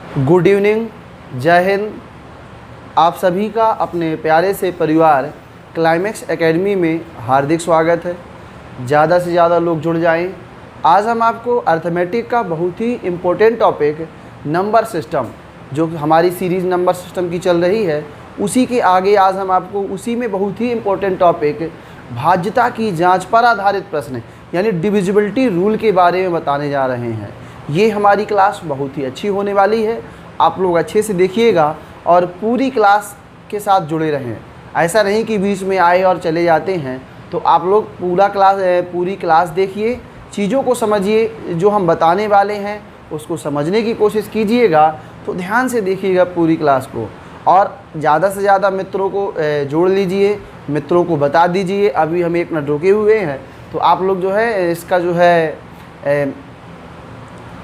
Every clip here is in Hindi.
गुड इवनिंग, जय हिंद। आप सभी का अपने प्यारे से परिवार क्लाइमेक्स एकेडमी में हार्दिक स्वागत है। ज़्यादा से ज़्यादा लोग जुड़ जाएं। आज हम आपको अर्थमेटिक का बहुत ही इम्पोर्टेंट टॉपिक नंबर सिस्टम, जो हमारी सीरीज़ नंबर सिस्टम की चल रही है, उसी के आगे आज हम आपको उसी में बहुत ही इम्पोर्टेंट टॉपिक भाज्यता की जांच पर आधारित प्रश्न यानी डिविजिबिलिटी रूल के बारे में बताने जा रहे हैं। ये हमारी क्लास बहुत ही अच्छी होने वाली है। आप लोग अच्छे से देखिएगा और पूरी क्लास के साथ जुड़े रहें। ऐसा नहीं कि बीच में आए और चले जाते हैं। तो आप लोग पूरी क्लास देखिए, चीज़ों को समझिए, जो हम बताने वाले हैं उसको समझने की कोशिश कीजिएगा। तो ध्यान से देखिएगा पूरी क्लास को और ज़्यादा से ज़्यादा मित्रों को जोड़ लीजिए, मित्रों को बता दीजिए। अभी हम 1 मिनट रुके हुए हैं, तो आप लोग जो है इसका जो है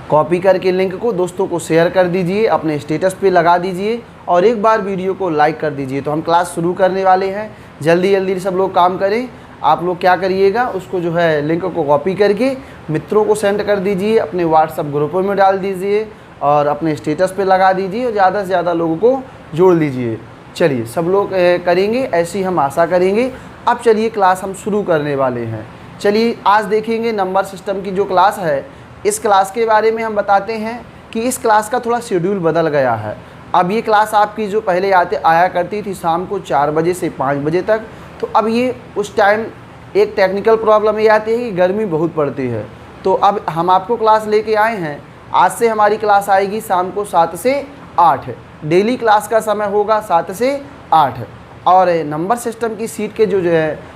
कॉपी करके लिंक को दोस्तों को शेयर कर दीजिए, अपने स्टेटस पे लगा दीजिए और एक बार वीडियो को लाइक कर दीजिए। तो हम क्लास शुरू करने वाले हैं। जल्दी जल्दी सब लोग काम करें। आप लोग क्या करिएगा, उसको जो है लिंक को कॉपी करके मित्रों को सेंड कर दीजिए, अपने व्हाट्सएप ग्रुपों में डाल दीजिए और अपने स्टेटस पे लगा दीजिए और ज़्यादा से ज़्यादा लोगों को जोड़ लीजिए। चलिए, सब लोग करेंगे, ऐसी हम आशा करेंगे। अब चलिए क्लास हम शुरू करने वाले हैं। चलिए आज देखेंगे नंबर सिस्टम की जो क्लास है, इस क्लास के बारे में हम बताते हैं कि इस क्लास का थोड़ा शेड्यूल बदल गया है। अब ये क्लास आपकी जो पहले आया करती थी शाम को 4 बजे से 5 बजे तक, तो अब ये उस टाइम एक टेक्निकल प्रॉब्लम ये आती है कि गर्मी बहुत पड़ती है। तो अब हम आपको क्लास लेके आए हैं। आज से हमारी क्लास आएगी शाम को 7 से 8। डेली क्लास का समय होगा 7 से 8। और नंबर सिस्टम की सीट के जो है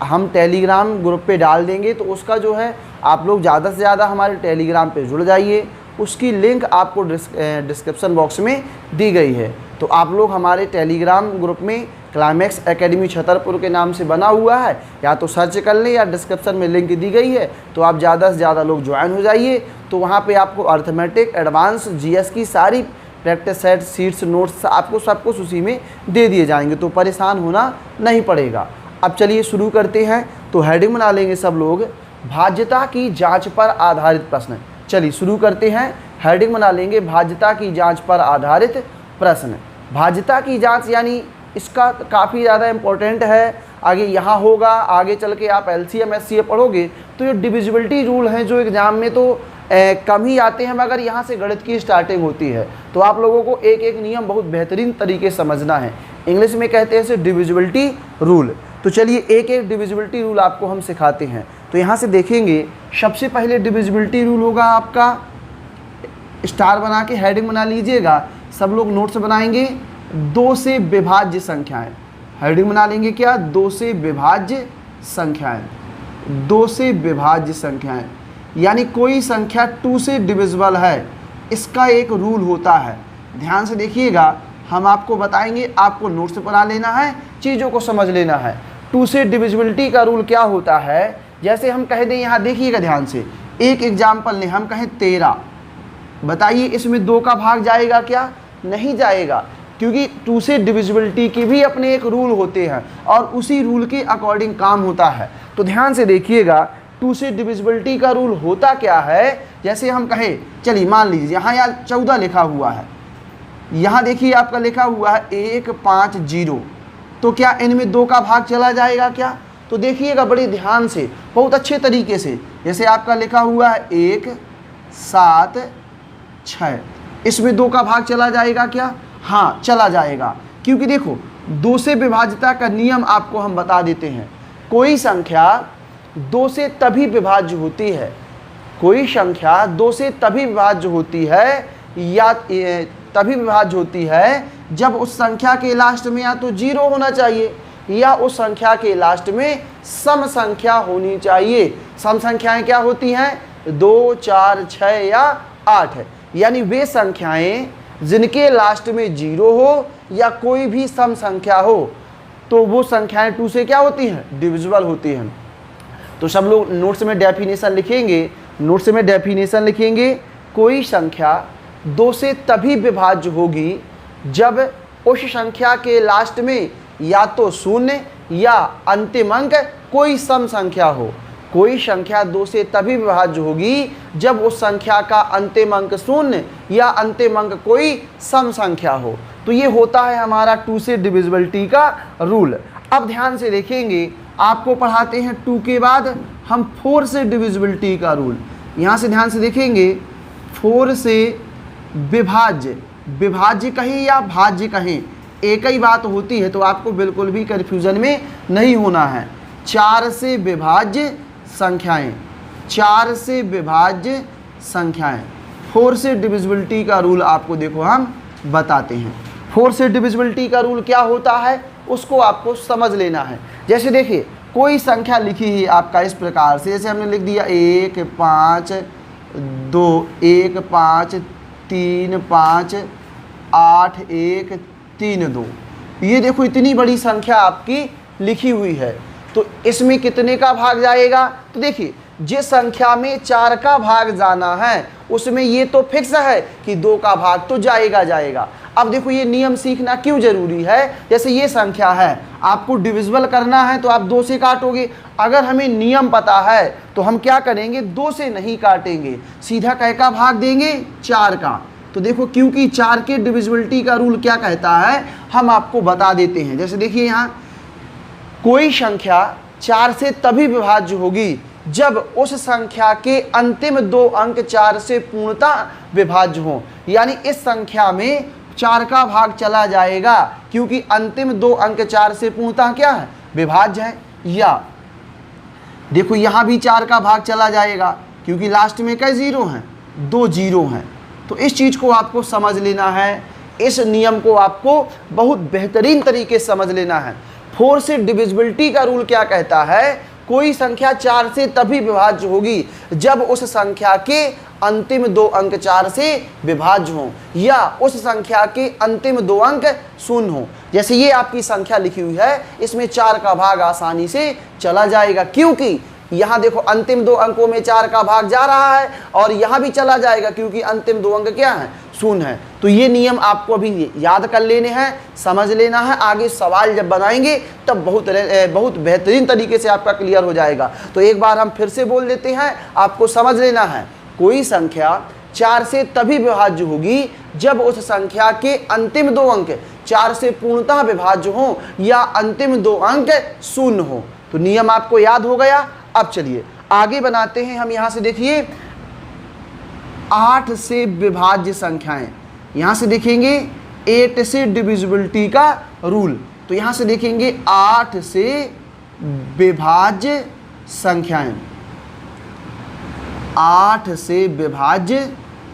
हम टेलीग्राम ग्रुप पे डाल देंगे, तो उसका जो है आप लोग ज़्यादा से ज़्यादा हमारे टेलीग्राम पे जुड़ जाइए। उसकी लिंक आपको डिस्क्रिप्शन बॉक्स में दी गई है। तो आप लोग हमारे टेलीग्राम ग्रुप में क्लाइमेक्स एकेडमी छतरपुर के नाम से बना हुआ है, या तो सर्च कर लें या डिस्क्रिप्शन में लिंक दी गई है। तो आप ज़्यादा से ज़्यादा लोग ज्वाइन हो जाइए। तो वहाँ पे आपको अर्थमेटिक, एडवांस, जीएस की सारी प्रैक्टिस सेट, सीट्स, नोट्स आपको सब कुछ उसी में दे दिए जाएंगे, तो परेशान होना नहीं पड़ेगा। अब चलिए शुरू करते हैं। तो हेडिंग बना लेंगे सब लोग, भाज्यता की जांच पर आधारित प्रश्न। चलिए शुरू करते हैं। हेडिंग बना लेंगे, भाज्यता की जांच पर आधारित प्रश्न। भाज्यता की जांच यानी इसका काफ़ी ज़्यादा इम्पोर्टेंट है। आगे यहाँ होगा, आगे चल के आप एलसीएम एससीए पढ़ोगे तो ये डिविजिबिलिटी रूल हैं जो एग्ज़ाम में तो कम ही आते हैं, मगर यहाँ से गणित की स्टार्टिंग होती है। तो आप लोगों को एक एक नियम बहुत बेहतरीन तरीके से समझना है। इंग्लिश में कहते हैं इसे डिविजिबिलिटी रूल। तो चलिए एक एक डिविजिबिलिटी रूल आपको हम सिखाते हैं। तो यहाँ से देखेंगे, सबसे पहले डिविजिबिलिटी रूल होगा आपका, स्टार बना के हेडिंग बना लीजिएगा। सब लोग नोट्स बनाएंगे, 2 से विभाज्य संख्याएं। हेडिंग बना लेंगे क्या, 2 से विभाज्य संख्याएं। 2 से विभाज्य संख्याएं यानी कोई संख्या 2 से डिविजिबल है, इसका एक रूल होता है। ध्यान से देखिएगा, हम आपको बताएंगे, आपको नोट्स बना लेना है, चीज़ों को समझ लेना है। 2 से डिविजिबिलिटी का रूल क्या होता है, जैसे हम कह दें, यहाँ देखिएगा ध्यान से, एक एग्जाम्पल लें, हम कहें 13। बताइए इसमें 2 का भाग जाएगा क्या? नहीं जाएगा, क्योंकि 2 से डिविजिबिलिटी के भी अपने एक रूल होते हैं और उसी रूल के अकॉर्डिंग काम होता है। तो ध्यान से देखिएगा, 2 से डिविजिबिलिटी का रूल होता क्या है। जैसे हम कहें, चलिए मान लीजिए यहाँ 14 लिखा हुआ है, यहाँ देखिए आपका लिखा हुआ है 150। तो क्या इनमें 2 का भाग चला जाएगा क्या? तो देखिएगा बड़े ध्यान से, बहुत अच्छे तरीके से। जैसे आपका लिखा हुआ है 176, इसमें 2 का भाग चला जाएगा क्या? हाँ, चला जाएगा, क्योंकि देखो 2 से विभाज्यता का नियम आपको हम बता देते हैं। कोई संख्या 2 से तभी विभाज्य होती है, कोई संख्या 2 से तभी विभाज्य होती है या तभी विभाज्य होती है जब उस संख्या के लास्ट में या तो 0 होना चाहिए या उस संख्या के लास्ट में सम संख्या होनी चाहिए। सम संख्याएं क्या होती हैं? 2, 4, 6 या 8, यानी वे संख्याएं जिनके लास्ट में 0 हो या कोई भी सम संख्या हो, तो वो संख्याएं 2 से क्या होती हैं? डिविजिबल होती हैं। तो सब लोग नोट्स में डेफिनेशन लिखेंगे, नोट्स में डेफिनेशन लिखेंगे, कोई संख्या 2 से तभी विभाज्य होगी जब उस संख्या के लास्ट में या तो 0 या अंतिम अंक कोई सम संख्या हो। कोई संख्या 2 से तभी विभाज्य होगी जब उस संख्या का अंतिम अंक शून्य या अंतिम अंक कोई सम संख्या हो। तो ये होता है हमारा 2 से डिविजिबिलिटी का रूल। अब ध्यान से देखेंगे, आपको पढ़ाते हैं 2 के बाद हम 4 से डिविजिबिलिटी का रूल। यहाँ से ध्यान से देखेंगे, 4 से विभाज्य, विभाज्य कहें या भाज्य कहें, एक ही बात होती है, तो आपको बिल्कुल भी कन्फ्यूजन में नहीं होना है। 4 से विभाज्य संख्याएं, 4 से विभाज्य संख्याएं, 4 से डिविजिबिलिटी का रूल आपको देखो हम बताते हैं। 4 से डिविजिबिलिटी का रूल क्या होता है उसको आपको समझ लेना है। जैसे देखिए, कोई संख्या लिखी है आपका इस प्रकार से, जैसे हमने लिख दिया 1 5 2 1 5 3 5 8 1 3 2। ये देखो इतनी बड़ी संख्या आपकी लिखी हुई है, तो इसमें कितने का भाग जाएगा? तो देखिए, जिस संख्या में 4 का भाग जाना है उसमें ये तो फिक्स है कि 2 का भाग तो जाएगा। अब देखो ये नियम सीखना क्यों जरूरी है। जैसे ये संख्या है, आपको डिविजिबल करना है तो आप 2 से काटोगे। अगर हमें नियम पता है तो हम क्या करेंगे, 2 से नहीं काटेंगे, सीधा कै का भाग देंगे, 4 का। तो देखो, क्योंकि 4 के डिविजिबिलिटी का रूल क्या कहता है हम आपको बता देते हैं। जैसे देखिए, यहाँ कोई संख्या 4 से तभी विभाज्य होगी जब उस संख्या के अंतिम 2 अंक 4 से पूर्णतः विभाज्य हों। यानी इस संख्या में 4 का भाग चला जाएगा क्योंकि अंतिम 2 अंक 4 से पूर्णतः क्या है, विभाज्य है। या देखो, यहाँ भी 4 का भाग चला जाएगा क्योंकि लास्ट में कई जीरो हैं, 2 जीरो हैं। तो इस चीज़ को आपको समझ लेना है, इस नियम को आपको बहुत बेहतरीन तरीके से समझ लेना है। 4 से डिविजिबिलिटी का रूल क्या कहता है, कोई संख्या 4 से तभी विभाज्य होगी जब उस संख्या के अंतिम 2 अंक 4 से विभाज्य हों या उस संख्या के अंतिम 2 अंक शून्य हों। जैसे ये आपकी संख्या लिखी हुई है, इसमें 4 का भाग आसानी से चला जाएगा क्योंकि यहाँ देखो अंतिम 2 अंकों में 4 का भाग जा रहा है और यहाँ भी चला जाएगा क्योंकि अंतिम 2 अंक क्या है, शून्य है। तो ये नियम आपको अभी याद कर लेने हैं, समझ लेना है। आगे सवाल जब बनाएंगे तब बहुत बेहतरीन तरीके से आपका क्लियर हो जाएगा। तो एक बार हम फिर से बोल देते हैं, आपको समझ लेना है, कोई संख्या 4 से तभी विभाज्य होगी जब उस संख्या के अंतिम 2 अंक 4 से पूर्णतः विभाज्य हों या अंतिम 2 अंक शून्य हो। तो नियम आपको याद हो गया। अब चलिए आगे बनाते हैं हम। यहाँ से देखिए, 8 से विभाज्य संख्याएं, यहाँ से देखेंगे 8 से डिविजिबिलिटी का रूल। तो यहाँ से देखेंगे 8 से विभाज्य संख्याएं, 8 से विभाज्य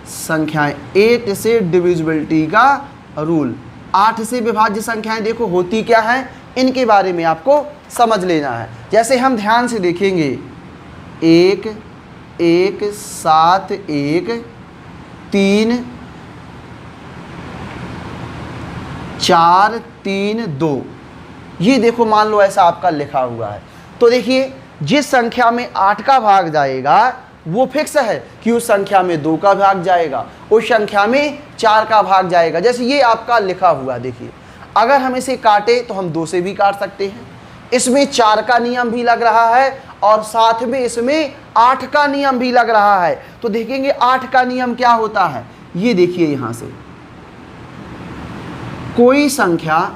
संख्याएं, 8 से डिविजिबिलिटी का रूल। 8 से विभाज्य संख्याएं देखो होती क्या है, इनके बारे में आपको समझ लेना है। जैसे हम ध्यान से देखेंगे, 1 1 7 1 3 4 3 2, ये देखो मान लो ऐसा आपका लिखा हुआ है। तो देखिए, जिस संख्या में 8 का भाग जाएगा वो फिक्स है कि उस संख्या में 2 का भाग जाएगा, उस संख्या में 4 का भाग जाएगा। जैसे ये आपका लिखा हुआ, देखिए अगर हम इसे काटे तो हम 2 से भी काट सकते हैं। इसमें 4 का नियम भी लग रहा है और साथ में इसमें 8 का नियम भी लग रहा है। तो देखेंगे 8 का नियम क्या होता है, ये देखिए यहाँ से, कोई संख्या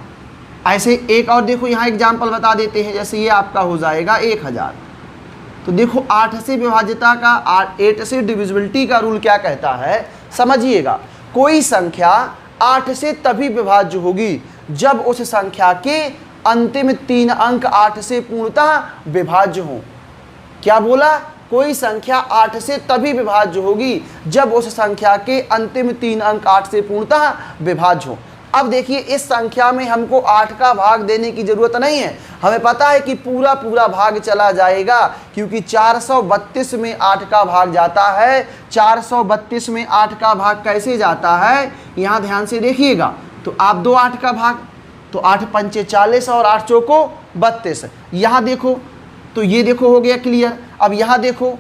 ऐसे एक और देखो यहाँ एग्जाम्पल बता देते हैं। जैसे ये आपका हो जाएगा 1000। तो देखो 8 से विभाज्यता का 8 से डिविजिबिलिटी का रूल क्या कहता है, समझिएगा। कोई संख्या 8 से तभी विभाज्य होगी जब उस संख्या के अंतिम 3 अंक 8 से पूर्णतः विभाज्य हों। क्या बोला, कोई संख्या 8 से तभी विभाज्य होगी जब उस संख्या के अंतिम 3 अंक 8 से पूर्णतः विभाज्य हों। अब देखिए, इस संख्या में हमको 8 का भाग देने की जरूरत नहीं है, हमें पता है कि पूरा भाग चला जाएगा क्योंकि 432 में 8 का भाग जाता है। 432 में 8 का भाग कैसे जाता है, यहाँ ध्यान से देखिएगा। तो आप दो 8 का भाग, तो 8 पंचे 40 और 8 चौको 32। यहाँ देखो, तो ये देखो हो गया क्लियर। अब यहाँ देखो,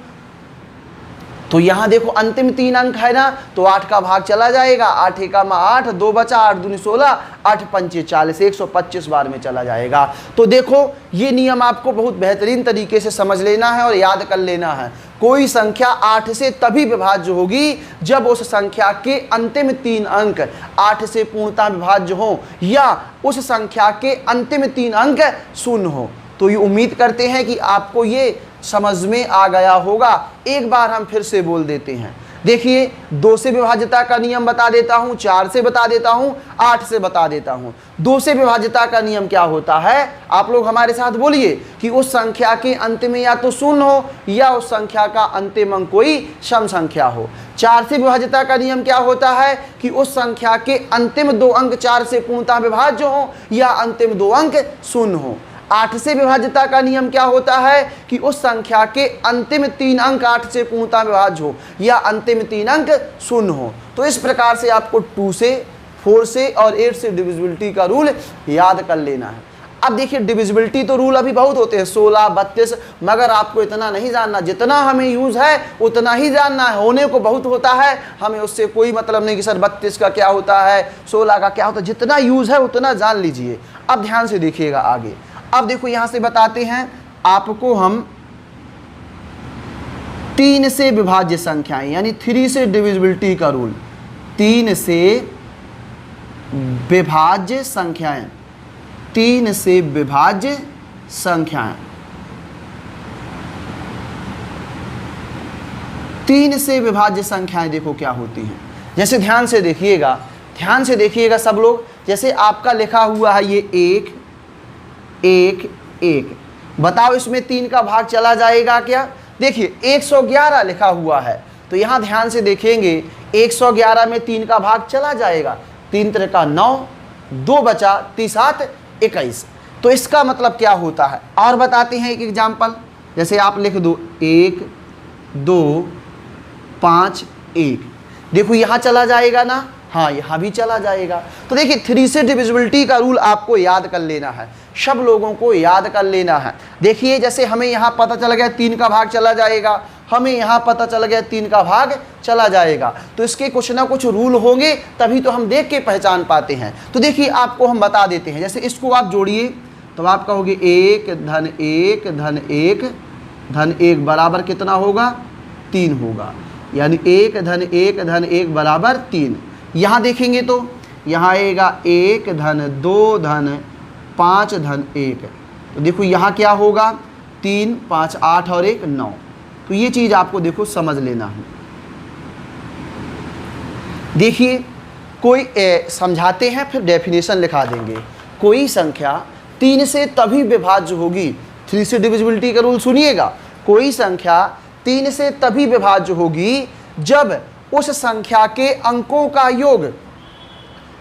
तो यहाँ देखो अंतिम 3 अंक है ना, तो 8 का भाग चला जाएगा, 8 एका में 8, 2 बचा, 8 दूनी 16, 8 पंचे 40, 125 बार में चला जाएगा। तो देखो ये नियम आपको बहुत बेहतरीन तरीके से समझ लेना है और याद कर लेना है। कोई संख्या 8 से तभी विभाज्य होगी जब उस संख्या के अंतिम 3 अंक 8 से पूर्णतः विभाज्य हो या उस संख्या के अंतिम 3 अंक शून्य हो। तो ये उम्मीद करते हैं कि आपको ये समझ में आ गया होगा। एक बार हम फिर से बोल देते हैं। देखिए 2 से विभाज्यता का नियम बता देता हूं, 4 से बता देता हूं, 8 से बता देता हूं। 2 से विभाज्यता का नियम क्या होता है, आप लोग हमारे साथ बोलिए कि उस संख्या के अंत में या तो शून्य हो या उस संख्या का अंतिम अंक कोई सम संख्या हो। 4 से विभाज्यता का नियम क्या होता है कि उस संख्या के अंतिम 2 अंक 4 से पूर्णतः विभाज्य हो या अंतिम 2 अंक शून्य हो। 8 से विभाज्यता का नियम क्या होता है कि उस संख्या के अंतिम 3 अंक 8 से पूर्णतः विभाज्य हो या अंतिम 3 अंक शून्य हो। तो इस प्रकार से आपको 2 से, 4 से और 8 से डिविजिबिलिटी का रूल याद कर लेना है। अब देखिए डिविजिबिलिटी तो रूल अभी बहुत होते हैं, 16, 32, मगर आपको इतना नहीं जानना, जितना हमें यूज़ है उतना ही जानना है। होने को बहुत होता है, हमें उससे कोई मतलब नहीं कि सर 32 का क्या होता है, 16 का क्या होता है, जितना यूज़ है उतना जान लीजिए। अब ध्यान से देखिएगा आगे। अब देखो यहां से बताते हैं आपको हम 3 से विभाज्य संख्याएं यानी 3 से डिविजिबिलिटी का रूल। 3 से विभाज्य संख्याएं, 3 से विभाज्य संख्याएं, 3 से विभाज्य संख्याएं देखो क्या होती हैं। जैसे ध्यान से देखिएगा, ध्यान से देखिएगा सब लोग। जैसे आपका लिखा हुआ है ये 1 1 1, बताओ इसमें 3 का भाग चला जाएगा क्या। देखिए 111 लिखा हुआ है, तो यहाँ ध्यान से देखेंगे 111 में 3 का भाग चला जाएगा। 3 3 का 9, 2 बचा, 3 7 21। तो इसका मतलब क्या होता है और बताते हैं एक एग्जाम्पल। जैसे आप लिख दो 1 2 5 1, देखो यहाँ चला जाएगा ना, हाँ यहाँ भी चला जाएगा। तो देखिए 3 से डिविजिबिलिटी का रूल आपको याद कर लेना है, सब लोगों को याद कर लेना है। देखिए जैसे हमें यहाँ पता चल गया 3 का भाग चला जाएगा, हमें यहाँ पता चल गया 3 का भाग चला जाएगा, तो इसके कुछ ना कुछ रूल होंगे, तभी तो हम देख के पहचान पाते हैं। तो देखिए आपको हम बता देते हैं। जैसे इसको आप जोड़िए तो आप कहोगे 1 धन 1 धन 1 धन 1 बराबर कितना होगा, 3 होगा। यानी 1 धन 1 धन 1 बराबर 3। यहाँ देखेंगे तो यहाँ आएगा 1 धन 2 धन 5 धन 1, तो देखो यहाँ क्या होगा 3 5 8 और 1 9। तो ये चीज़ आपको देखो समझ लेना है। देखिए कोई समझाते हैं फिर डेफिनेशन लिखा देंगे। कोई संख्या 3 से तभी विभाज्य होगी, 3 से डिविजिबिलिटी का रूल सुनिएगा। कोई संख्या 3 से तभी विभाज्य होगी जब उस संख्या के अंकों का योग,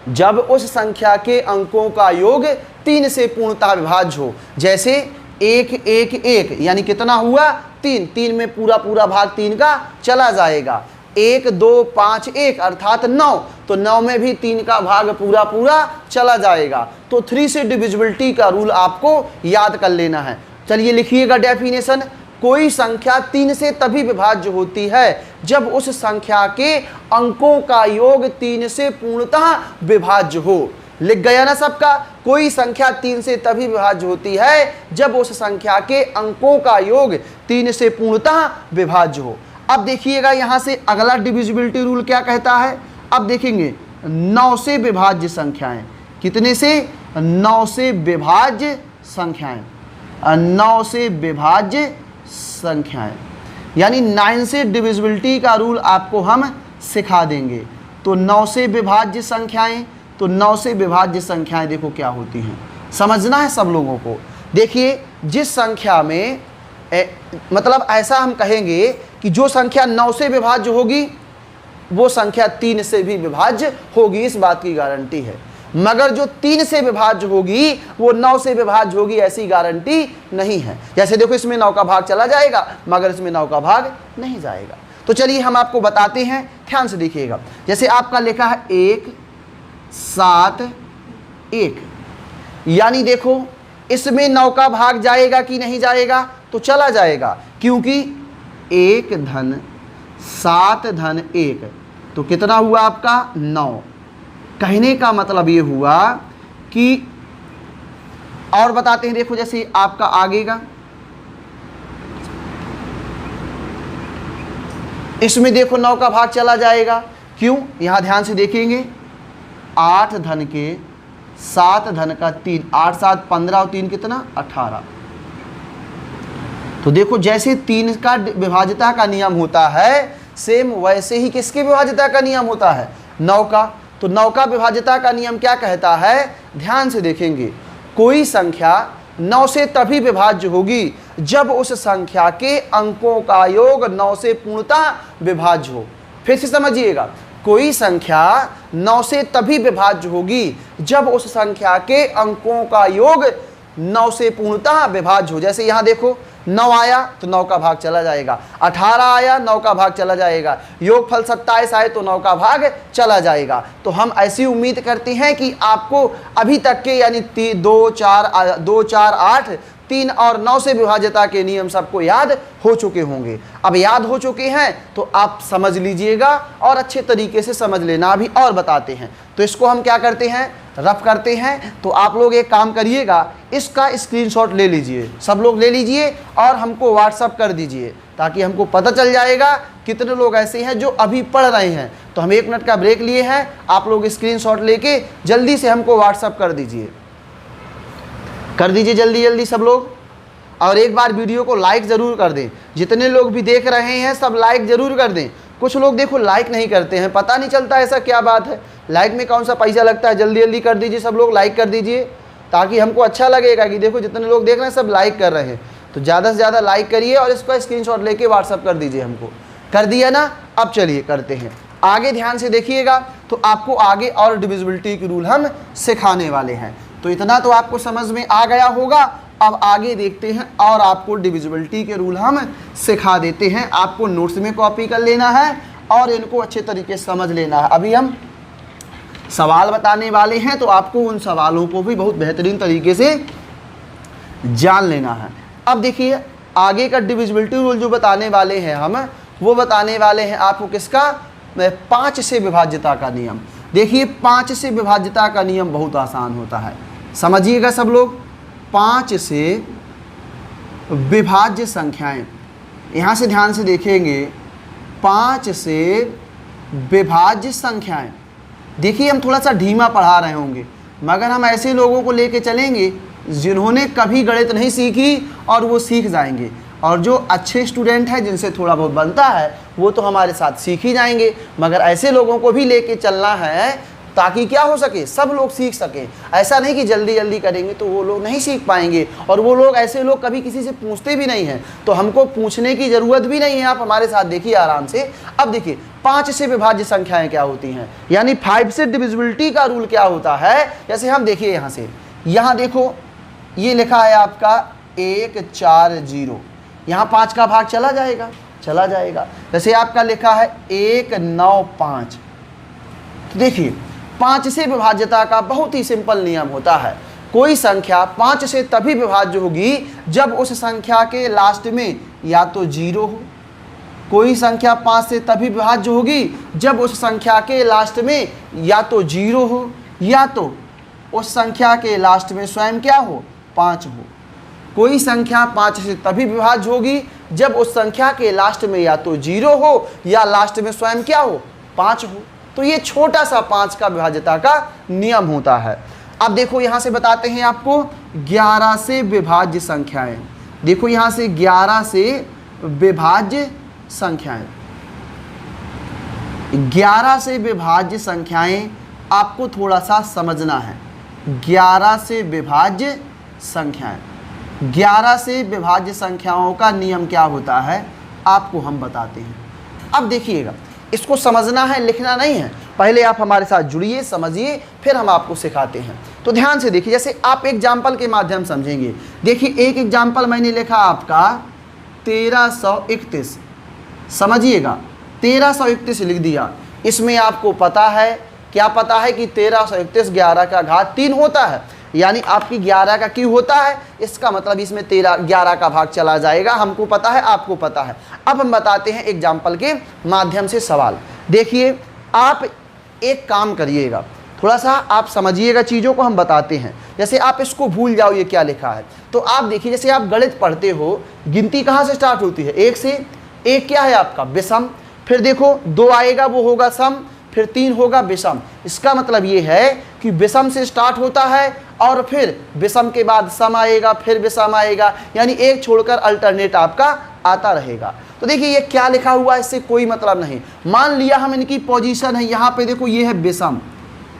जब उस संख्या के अंकों का योग 3 से पूर्णतः विभाज्य हो। जैसे 1 1 1 यानी कितना हुआ 3, 3 में पूरा पूरा भाग 3 का चला जाएगा। 1 2 5 1 अर्थात 9, तो 9 में भी 3 का भाग पूरा पूरा चला जाएगा। तो 3 से डिविजिबिलिटी का रूल आपको याद कर लेना है। चलिए लिखिएगा डेफिनेशन। कोई संख्या 3 से तभी विभाज्य होती है जब उस संख्या के अंकों का योग 3 से पूर्णतः विभाज्य हो। लिख गया ना सबका। कोई संख्या 3 से तभी विभाज्य होती है जब उस संख्या के अंकों का योग 3 से पूर्णतः विभाज्य हो। अब देखिएगा यहाँ से अगला डिविजिबिलिटी रूल क्या कहता है। अब देखेंगे 9 से विभाज्य संख्याएं, कितने से 9 से विभाज्य संख्याएं, 9 से विभाज्य संख्याएं यानी 9 से डिविजिबिलिटी का रूल आपको हम सिखा देंगे। तो 9 से विभाज्य संख्याएं, तो 9 से विभाज्य संख्याएं देखो क्या होती हैं, समझना है सब लोगों को। देखिए जिस संख्या में मतलब ऐसा हम कहेंगे कि जो संख्या 9 से विभाज्य होगी वो संख्या 3 से भी विभाज्य होगी, इस बात की गारंटी है। मगर जो 3 से विभाज्य होगी वो 9 से विभाज्य होगी, ऐसी गारंटी नहीं है। जैसे देखो इसमें 9 का भाग चला जाएगा मगर इसमें 9 का भाग नहीं जाएगा। तो चलिए हम आपको बताते हैं, ध्यान से देखिएगा। जैसे आपका लिखा है 1 7 1, यानी देखो इसमें 9 का भाग जाएगा कि नहीं जाएगा, तो चला जाएगा, क्योंकि 1 धन 7 धन 1, तो कितना हुआ आपका 9। कहने का मतलब ये हुआ कि और बताते हैं, देखो जैसे आपका आगे का इसमें देखो 9 का भाग चला जाएगा। क्यों? यहां ध्यान से देखेंगे, 8 धन के 7 धन का 3, 8 7 15 और 3 कितना 18। तो देखो जैसे 3 का विभाज्यता का नियम होता है, सेम वैसे ही किसके विभाज्यता का नियम होता है 9 का। तो 9 का विभाज्यता का नियम क्या कहता है, ध्यान से देखेंगे, कोई संख्या 9 से तभी विभाज्य होगी जब उस संख्या के अंकों का योग 9 से पूर्णतः विभाज्य हो। फिर से समझिएगा, कोई संख्या 9 से तभी विभाज्य होगी जब उस संख्या के अंकों का योग 9 से पूर्णतः विभाज्य हो। जैसे यहाँ देखो 9 आया तो 9 का भाग चला जाएगा, 18 आया 9 का भाग चला जाएगा, योगफल 27 आए तो 9 का भाग चला जाएगा। तो हम ऐसी उम्मीद करते हैं कि आपको अभी तक के यानी 2 4 8 3 और 9 से विभाज्यता के नियम सबको याद हो चुके होंगे। अब याद हो चुके हैं तो आप समझ लीजिएगा और अच्छे तरीके से समझ लेना। अभी और बताते हैं, तो इसको हम क्या करते हैं, रफ करते हैं। तो आप लोग एक काम करिएगा, इसका स्क्रीनशॉट ले लीजिए, सब लोग ले लीजिए और हमको व्हाट्सअप कर दीजिए, ताकि हमको पता चल जाएगा कितने लोग ऐसे हैं जो अभी पढ़ रहे हैं। तो हम 1 मिनट का ब्रेक लिए हैं, आप लोग स्क्रीनशॉट लेके जल्दी से हमको व्हाट्सअप कर दीजिए जल्दी जल्दी सब लोग। और एक बार वीडियो को लाइक ज़रूर कर दें, जितने लोग भी देख रहे हैं सब लाइक ज़रूर कर दें। कुछ लोग देखो लाइक नहीं करते हैं, पता नहीं चलता ऐसा क्या बात है, लाइक में कौन सा पैसा लगता है। जल्दी जल्दी कर दीजिए सब लोग, लाइक कर दीजिए, ताकि हमको अच्छा लगेगा कि देखो जितने लोग देख रहे हैं सब लाइक कर रहे हैं। तो ज़्यादा से ज़्यादा लाइक करिए और इसका स्क्रीनशॉट लेके व्हाट्सअप कर दीजिए हमको। कर दिया ना? अब चलिए करते हैं आगे, ध्यान से देखिएगा। तो आपको आगे और डिविजिबिलिटी के रूल हम सिखाने वाले हैं। तो इतना तो आपको समझ में आ गया होगा। अब आगे देखते हैं और आपको डिविजिबिलिटी के रूल हम सिखा देते हैं। आपको नोट्स में कॉपी कर लेना है और इनको अच्छे तरीके से समझ लेना है। अभी हम सवाल बताने वाले हैं, तो आपको उन सवालों को भी बहुत बेहतरीन तरीके से जान लेना है। अब देखिए आगे का डिविजिबिलिटी रूल जो बताने वाले हैं हम, वो बताने वाले हैं आपको किसका, 5 से विभाज्यता का नियम। देखिए 5 से विभाज्यता का नियम बहुत आसान होता है, समझिएगा सब लोग। 5 से विभाज्य संख्याएं, यहाँ से ध्यान से देखेंगे, 5 से विभाज्य संख्याएं। देखिए हम थोड़ा सा धीमा पढ़ा रहे होंगे, मगर हम ऐसे लोगों को लेके चलेंगे जिन्होंने कभी गणित नहीं सीखी और वो सीख जाएंगे। और जो अच्छे स्टूडेंट हैं जिनसे थोड़ा बहुत बनता है वो तो हमारे साथ सीख ही जाएंगे, मगर ऐसे लोगों को भी लेके चलना है ताकि क्या हो सके, सब लोग सीख सकें। ऐसा नहीं कि जल्दी जल्दी करेंगे तो वो लोग नहीं सीख पाएंगे, और वो लोग ऐसे लोग कभी किसी से पूछते भी नहीं हैं, तो हमको पूछने की ज़रूरत भी नहीं है। आप हमारे साथ देखिए आराम से। अब देखिए 5 से विभाज्य संख्याएं क्या होती हैं, यानी 5 से डिविजिबिलिटी का रूल क्या होता है। जैसे हम देखिए यहाँ से, यहाँ देखो ये लिखा है आपका 1 4 0, यहाँ 5 का भाग चला जाएगा। जैसे आपका लिखा है 1 9 5। तो देखिए 5 से विभाज्यता का बहुत ही सिंपल नियम होता है। कोई संख्या 5 से तभी विभाज्य होगी जब उस संख्या के लास्ट में या तो 0 हो। कोई संख्या 5 से तभी विभाज्य होगी जब उस संख्या के लास्ट में या तो 0 हो, या तो उस संख्या के लास्ट में स्वयं क्या हो, 5 हो। कोई संख्या 5 से तभी विभाज्य होगी जब उस संख्या के लास्ट में या तो 0 हो या लास्ट में स्वयं क्या हो, 5 हो। तो ये छोटा सा 5 का विभाज्यता का नियम होता है। अब देखो यहाँ से बताते हैं आपको 11 से विभाज्य संख्याएं। देखो यहाँ से 11 से विभाज्य संख्याएं, 11 से विभाज्य संख्याएं आपको थोड़ा सा समझना है। 11 से विभाज्य संख्याएं, 11 से विभाज्य संख्याओं का नियम क्या होता है आपको हम बताते हैं। अब देखिएगा, इसको समझना है, लिखना नहीं है। पहले आप हमारे साथ जुड़िए, समझिए, फिर हम आपको सिखाते हैं। तो ध्यान से देखिए, जैसे आप एग्जाम्पल के माध्यम समझेंगे। देखिए एक एग्जाम्पल मैंने लिखा आपका 1331, समझिएगा 1331 लिख दिया। इसमें आपको पता है, क्या पता है कि 1331 11 का घात 3 होता है। यानी आपकी 11 का क्यों होता है, इसका मतलब इसमें 11 का भाग चला जाएगा। हमको पता है, आपको पता है। अब हम बताते हैं एग्जाम्पल के माध्यम से सवाल। देखिए, आप एक काम करिएगा, थोड़ा सा आप समझिएगा चीज़ों को, हम बताते हैं। जैसे आप इसको भूल जाओ ये क्या लिखा है, तो आप देखिए, जैसे आप गणित पढ़ते हो, गिनती कहाँ से स्टार्ट होती है, 1 से। 1 क्या है आपका विषम, फिर देखो 2 आएगा वो होगा सम, फिर 3 होगा विषम। इसका मतलब ये है कि विषम से स्टार्ट होता है और फिर विषम के बाद सम आएगा, फिर विषम आएगा, यानी एक छोड़कर अल्टरनेट आपका आता रहेगा। तो देखिए ये क्या लिखा हुआ है, इससे कोई मतलब नहीं। मान लिया हम इनकी पोजीशन है, यहाँ पे देखो ये है विषम,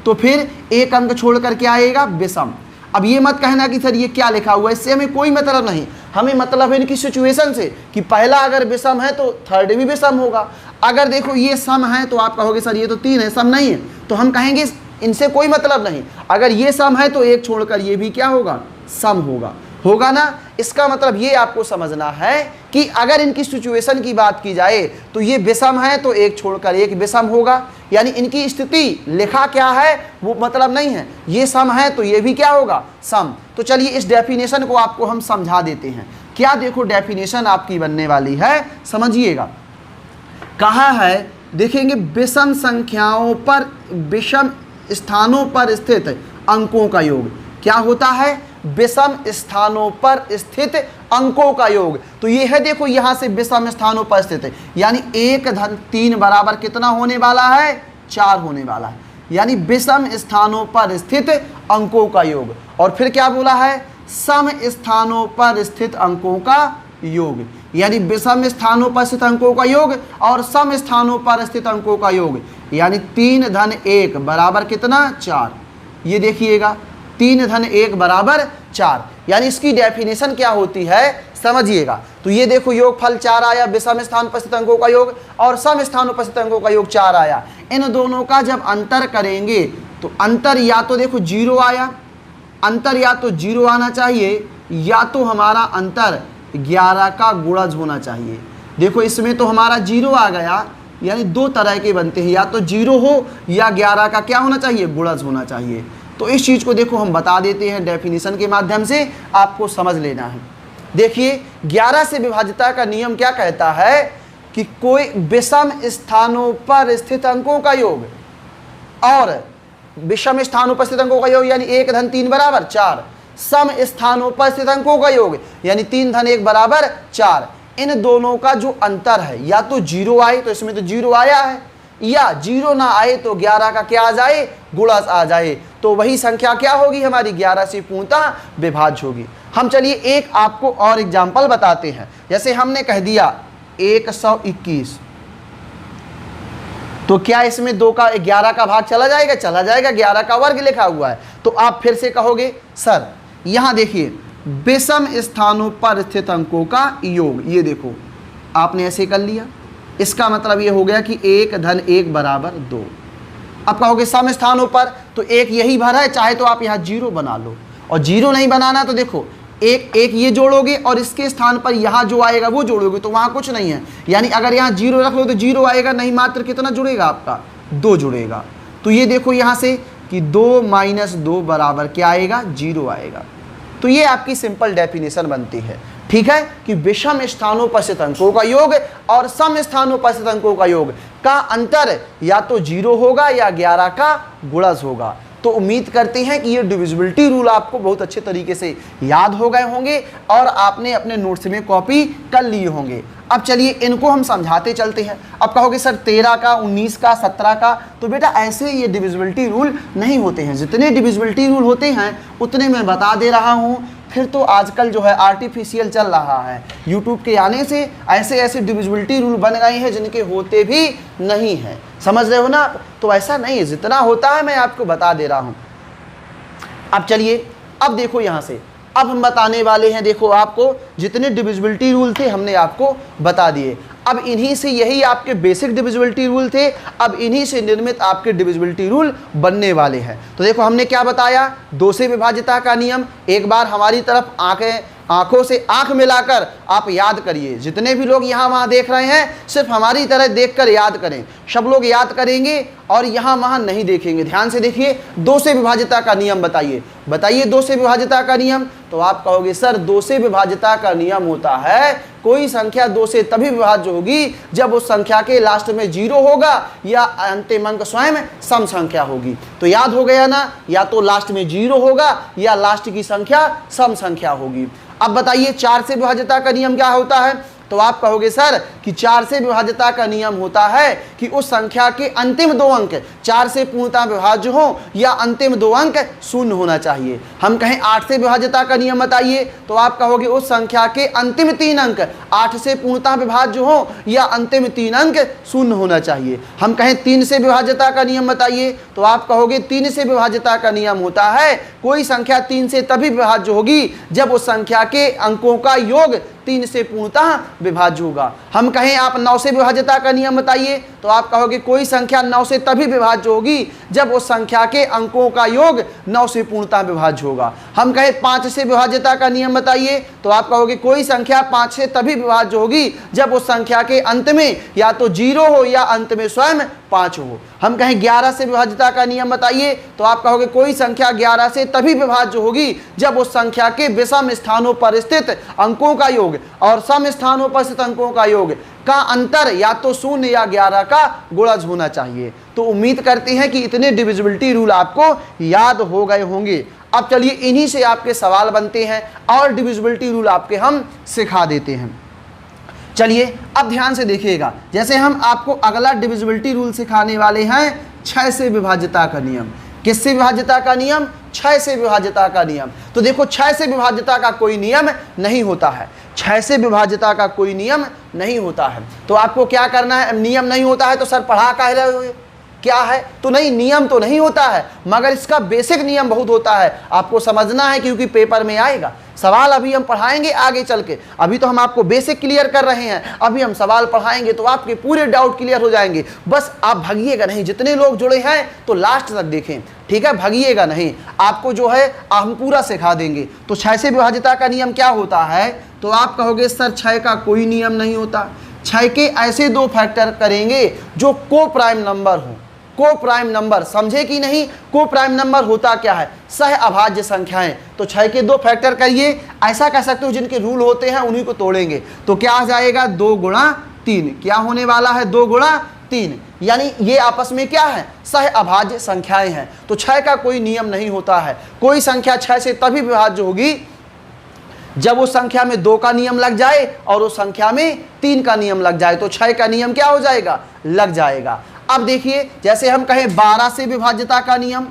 तो फिर एक अंक छोड़कर क्या आएगा, विषम। अब ये मत कहना कि सर ये क्या लिखा हुआ है, इससे हमें कोई मतलब नहीं। हमें मतलब है इनकी सिचुएशन से कि पहला अगर विषम है तो थर्ड भी विषम होगा। अगर देखो ये सम है तो आप कहोगे सर ये तो 3 है, सम नहीं है, तो हम कहेंगे इनसे कोई मतलब नहीं। अगर ये सम है तो एक छोड़कर ये भी क्या होगा, सम होगा, होगा ना। इसका मतलब ये आपको समझना है कि अगर इनकी सिचुएशन की बात की जाए तो ये विषम है तो एक छोड़कर एक विषम होगा, यानी इनकी स्थिति लिखा क्या है वो मतलब नहीं है। ये सम है तो ये भी क्या होगा, सम। तो चलिए इस डेफिनेशन को आपको हम समझा देते हैं। क्या देखो डेफिनेशन आपकी बनने वाली है, समझिएगा। कहा है, देखेंगे विषम संख्याओं पर विषम स्थानों पर स्थित अंकों का योग। क्या होता है, विषम स्थानों पर स्थित अंकों का योग। तो ये है, देखो यहां से विषम स्थानों पर स्थित है, यानी 1 धन 3 बराबर कितना होने वाला है, 4 होने वाला है, यानी विषम स्थानों पर स्थित अंकों का योग। और फिर क्या बोला है, सम स्थानों पर स्थित अंकों का योग, यानी विषम स्थानों पर स्थित अंकों का योग और सम स्थानों पर स्थित अंकों का योग, यानी 3 धन 1 बराबर कितना, 4। ये देखिएगा 3 धन 1 बराबर 4, यानी इसकी डेफिनेशन क्या होती है समझिएगा। तो ये देखो योगफल 4 आया, विषम स्थान पर स्थित अंकों का योग और सम स्थानों पर स्थित अंकों का योग 4 आया। इन दोनों का जब अंतर करेंगे तो अंतर या तो देखो 0 आया, अंतर या तो 0 आना चाहिए, या तो हमारा अंतर 11 का गुणज होना चाहिए। देखो इसमें तो हमारा 0 आ गया, यानी 2 तरह के बनते हैं, या तो 0 हो या 11 का क्या होना चाहिए, गुणज होना चाहिए। तो इस चीज़ को देखो हम बता देते हैं डेफिनेशन के माध्यम से, आपको समझ लेना है। देखिए 11 से विभाज्यता का नियम क्या कहता है कि कोई विषम स्थानों पर स्थित अंकों का योग और विषम स्थानों पर स्थित अंकों का योग, यानी 1 धन 3 बराबर 4, सम स्थानों पर स्थित अंकों का योग, यानी 3 धन 1 बराबर 4। इन दोनों का जो अंतर है, या तो 0 आए, तो इसमें तो 0 आया है, या 0 ना आए तो 11 का क्या आ जाए, गुणज आ जाए। तो वही संख्या क्या होगी हमारी, 11 से पूर्णतः विभाज्य होगी। हम चलिए एक आपको और एग्जाम्पल बताते हैं। जैसे हमने कह दिया 121, तो क्या इसमें 2 का 11 का भाग चला जाएगा, चला जाएगा, 11 का वर्ग लिखा हुआ है। तो आप फिर से कहोगे सर यहाँ देखिए विषम स्थानों पर स्थित अंकों का योग, ये देखो आपने ऐसे कर लिया, इसका मतलब ये हो गया कि 1 धन 1 बराबर 2। अब कहोगे सम स्थानों पर, तो एक यही भर है, चाहे तो आप यहाँ 0 बना लो, और 0 नहीं बनाना तो देखो एक ये जोड़ोगे और इसके स्थान पर यहाँ जो आएगा वो जोड़ोगे, तो वहाँ कुछ नहीं है, यानी अगर यहाँ 0 रख लो तो 0 आएगा, नहीं मात्र कितना जुड़ेगा आपका, 2 जुड़ेगा। तो ये देखो यहाँ से कि 2 माइनस 2 बराबर क्या आएगा, 0 आएगा। तो ये आपकी सिंपल डेफिनेशन बनती है, ठीक है, कि विषम स्थानों पर स्थित अंकों का योग और सम स्थानों पर स्थित अंकों का योग का अंतर या तो 0 होगा या 11 का गुणज होगा। तो उम्मीद करते हैं कि ये डिविजिबिलिटी रूल आपको बहुत अच्छे तरीके से याद हो गए होंगे और आपने अपने नोट्स में कॉपी कर लिए होंगे। अब चलिए इनको हम समझाते चलते हैं। अब कहोगे सर 13 का, 19 का, 17 का, तो बेटा ऐसे ये डिविजिबिलिटी रूल नहीं होते हैं। जितने डिविजिबिलिटी रूल होते हैं उतने मैं बता दे रहा हूँ। फिर तो आजकल जो है आर्टिफिशियल चल रहा है, यूट्यूब के आने से ऐसे ऐसे डिविजिबिलिटी रूल बन गए हैं जिनके होते भी नहीं हैं। समझ रहे हो ना? तो ऐसा नहीं है, जितना होता है मैं आपको बता दे रहा हूँ। अब चलिए, अब देखो यहाँ से अब हम बताने वाले हैं, देखो आपको जितने डिविजिबिलिटी रूल थे हमने आपको बता दिए। अब इन्हीं से, यही आपके बेसिक डिविजिबिलिटी रूल थे, अब इन्हीं से निर्मित आपके डिविजिबिलिटी रूल बनने वाले हैं। तो देखो हमने क्या बताया, 2 से विभाज्यता का नियम। एक बार हमारी तरफ आंखों से आंख मिलाकर आप याद करिए। जितने भी लोग यहाँ वहाँ देख रहे हैं सिर्फ हमारी तरह देखकर याद करें। सब लोग याद करेंगे और यहाँ वहाँ नहीं देखेंगे। ध्यान से देखिए, 2 से विभाज्यता का नियम बताइए, बताइए 2 से विभाज्यता का नियम। तो आप कहोगे सर 2 से विभाज्यता का नियम होता है कोई संख्या 2 से तभी विभाज्य होगी जब उस संख्या के लास्ट में 0 होगा या अंतिम अंक स्वयं सम संख्या होगी। तो याद हो गया ना, या तो लास्ट में 0 होगा या लास्ट की संख्या सम संख्या होगी। अब बताइए 4 से विभाज्यता का नियम क्या होता है। तो आप कहोगे सर कि 4 से विभाज्यता का नियम होता है कि उस संख्या के अंतिम 2 अंक 4 से पूर्णतः विभाज्य हो या अंतिम 2 अंक 0 होना चाहिए। हम कहें 8 से विभाज्यता का नियम बताइए, तो आप कहोगे उस संख्या के अंतिम 3 अंक 8 से पूर्णतः विभाज्य हो या अंतिम 3 अंक 0 होना चाहिए। हम कहें 3 से विभाज्यता का नियम बताइए, तो आप कहोगे 3 से विभाज्यता का नियम होता है कोई संख्या 3 से तभी विभाज्य होगी जब उस संख्या के अंकों का योग 3 से पूर्णतः विभाज्य होगा। हम कहें आप 9 से विभाज्यता का नियम बताइए, तो आप कहोगे कोई संख्या 9 से तभी विभाज्य होगी जब उस संख्या के अंकों का योग 9 से पूर्णतः विभाज्य होगा। हम कहें 5 से विभाज्यता का नियम बताइए, तो आप कहोगे कोई संख्या 5 से तभी विभाज्य होगी जब उस संख्या के अंत में या तो 0 हो या अंत में स्वयं 5 हो। हम कहें 11 से विभाज्यता का नियम बताइए, तो आप कहोगे कोई संख्या 11 से तभी विभाज्य होगी जब उस संख्या के विषम स्थानों पर स्थित अंकों का योग और सम स्थानों पर स्थित अंकों का योग का अंतर या तो 0 या 11 का गुणज होना चाहिए। तो उम्मीद करते हैं कि इतने डिविजिबिलिटी रूल आपको याद हो गए होंगे। अब चलिए इन्हीं से आपके सवाल बनते हैं और डिविजिबिलिटी रूल आपके हम सिखा देते हैं। चलिए अब ध्यान से देखिएगा, जैसे हम आपको अगला डिविजिबिलिटी रूल सिखाने वाले हैं 6 से विभाज्यता का नियम। किससे विभाज्यता का नियम? 6 से विभाज्यता का नियम। तो देखो 6 से विभाज्यता का कोई नियम नहीं होता है, 6 से विभाज्यता का कोई नियम नहीं होता है। तो आपको क्या करना है, नियम नहीं होता है तो सर पढ़ा कह रहे हो क्या है, तो नहीं नियम तो नहीं होता है मगर इसका बेसिक नियम बहुत होता है, आपको समझना है क्योंकि पेपर में आएगा सवाल। अभी हम पढ़ाएंगे आगे चल के, अभी तो हम आपको बेसिक क्लियर कर रहे हैं, अभी हम सवाल पढ़ाएंगे तो आपके पूरे डाउट क्लियर हो जाएंगे। बस आप भागिएगा नहीं, जितने लोग जुड़े हैं तो लास्ट तक देखें, ठीक है, भागिएगा नहीं, आपको जो है हम पूरा सिखा देंगे। तो 6 से विभाज्यता का नियम क्या होता है, तो आप कहोगे सर 6 का कोई नियम नहीं होता। 6 के ऐसे 2 फैक्टर करेंगे जो को प्राइम नंबर हो। को प्राइम नंबर समझे कि नहीं, को प्राइम नंबर होता क्या है, सह अभाज्य संख्याएं। तो 6 के 2 फैक्टर करिए, ऐसा कह सकते हो जिनके रूल होते हैं उन्हीं को तोड़ेंगे। तो क्या आ जाएगा 2 गुणा 3, क्या होने वाला है 2 गुणा 3, यानी ये आपस में क्या है, सह अभाज्य संख्याएं हैं। तो 6 का कोई नियम नहीं होता है, कोई संख्या 6 से तभी विभाज्य होगी जब उस संख्या में 2 का नियम लग जाए और उस संख्या में 3 का नियम लग जाए, तो 6 का नियम क्या हो जाएगा, लग जाएगा। अब देखिए जैसे हम कहें 12 से विभाज्यता का नियम,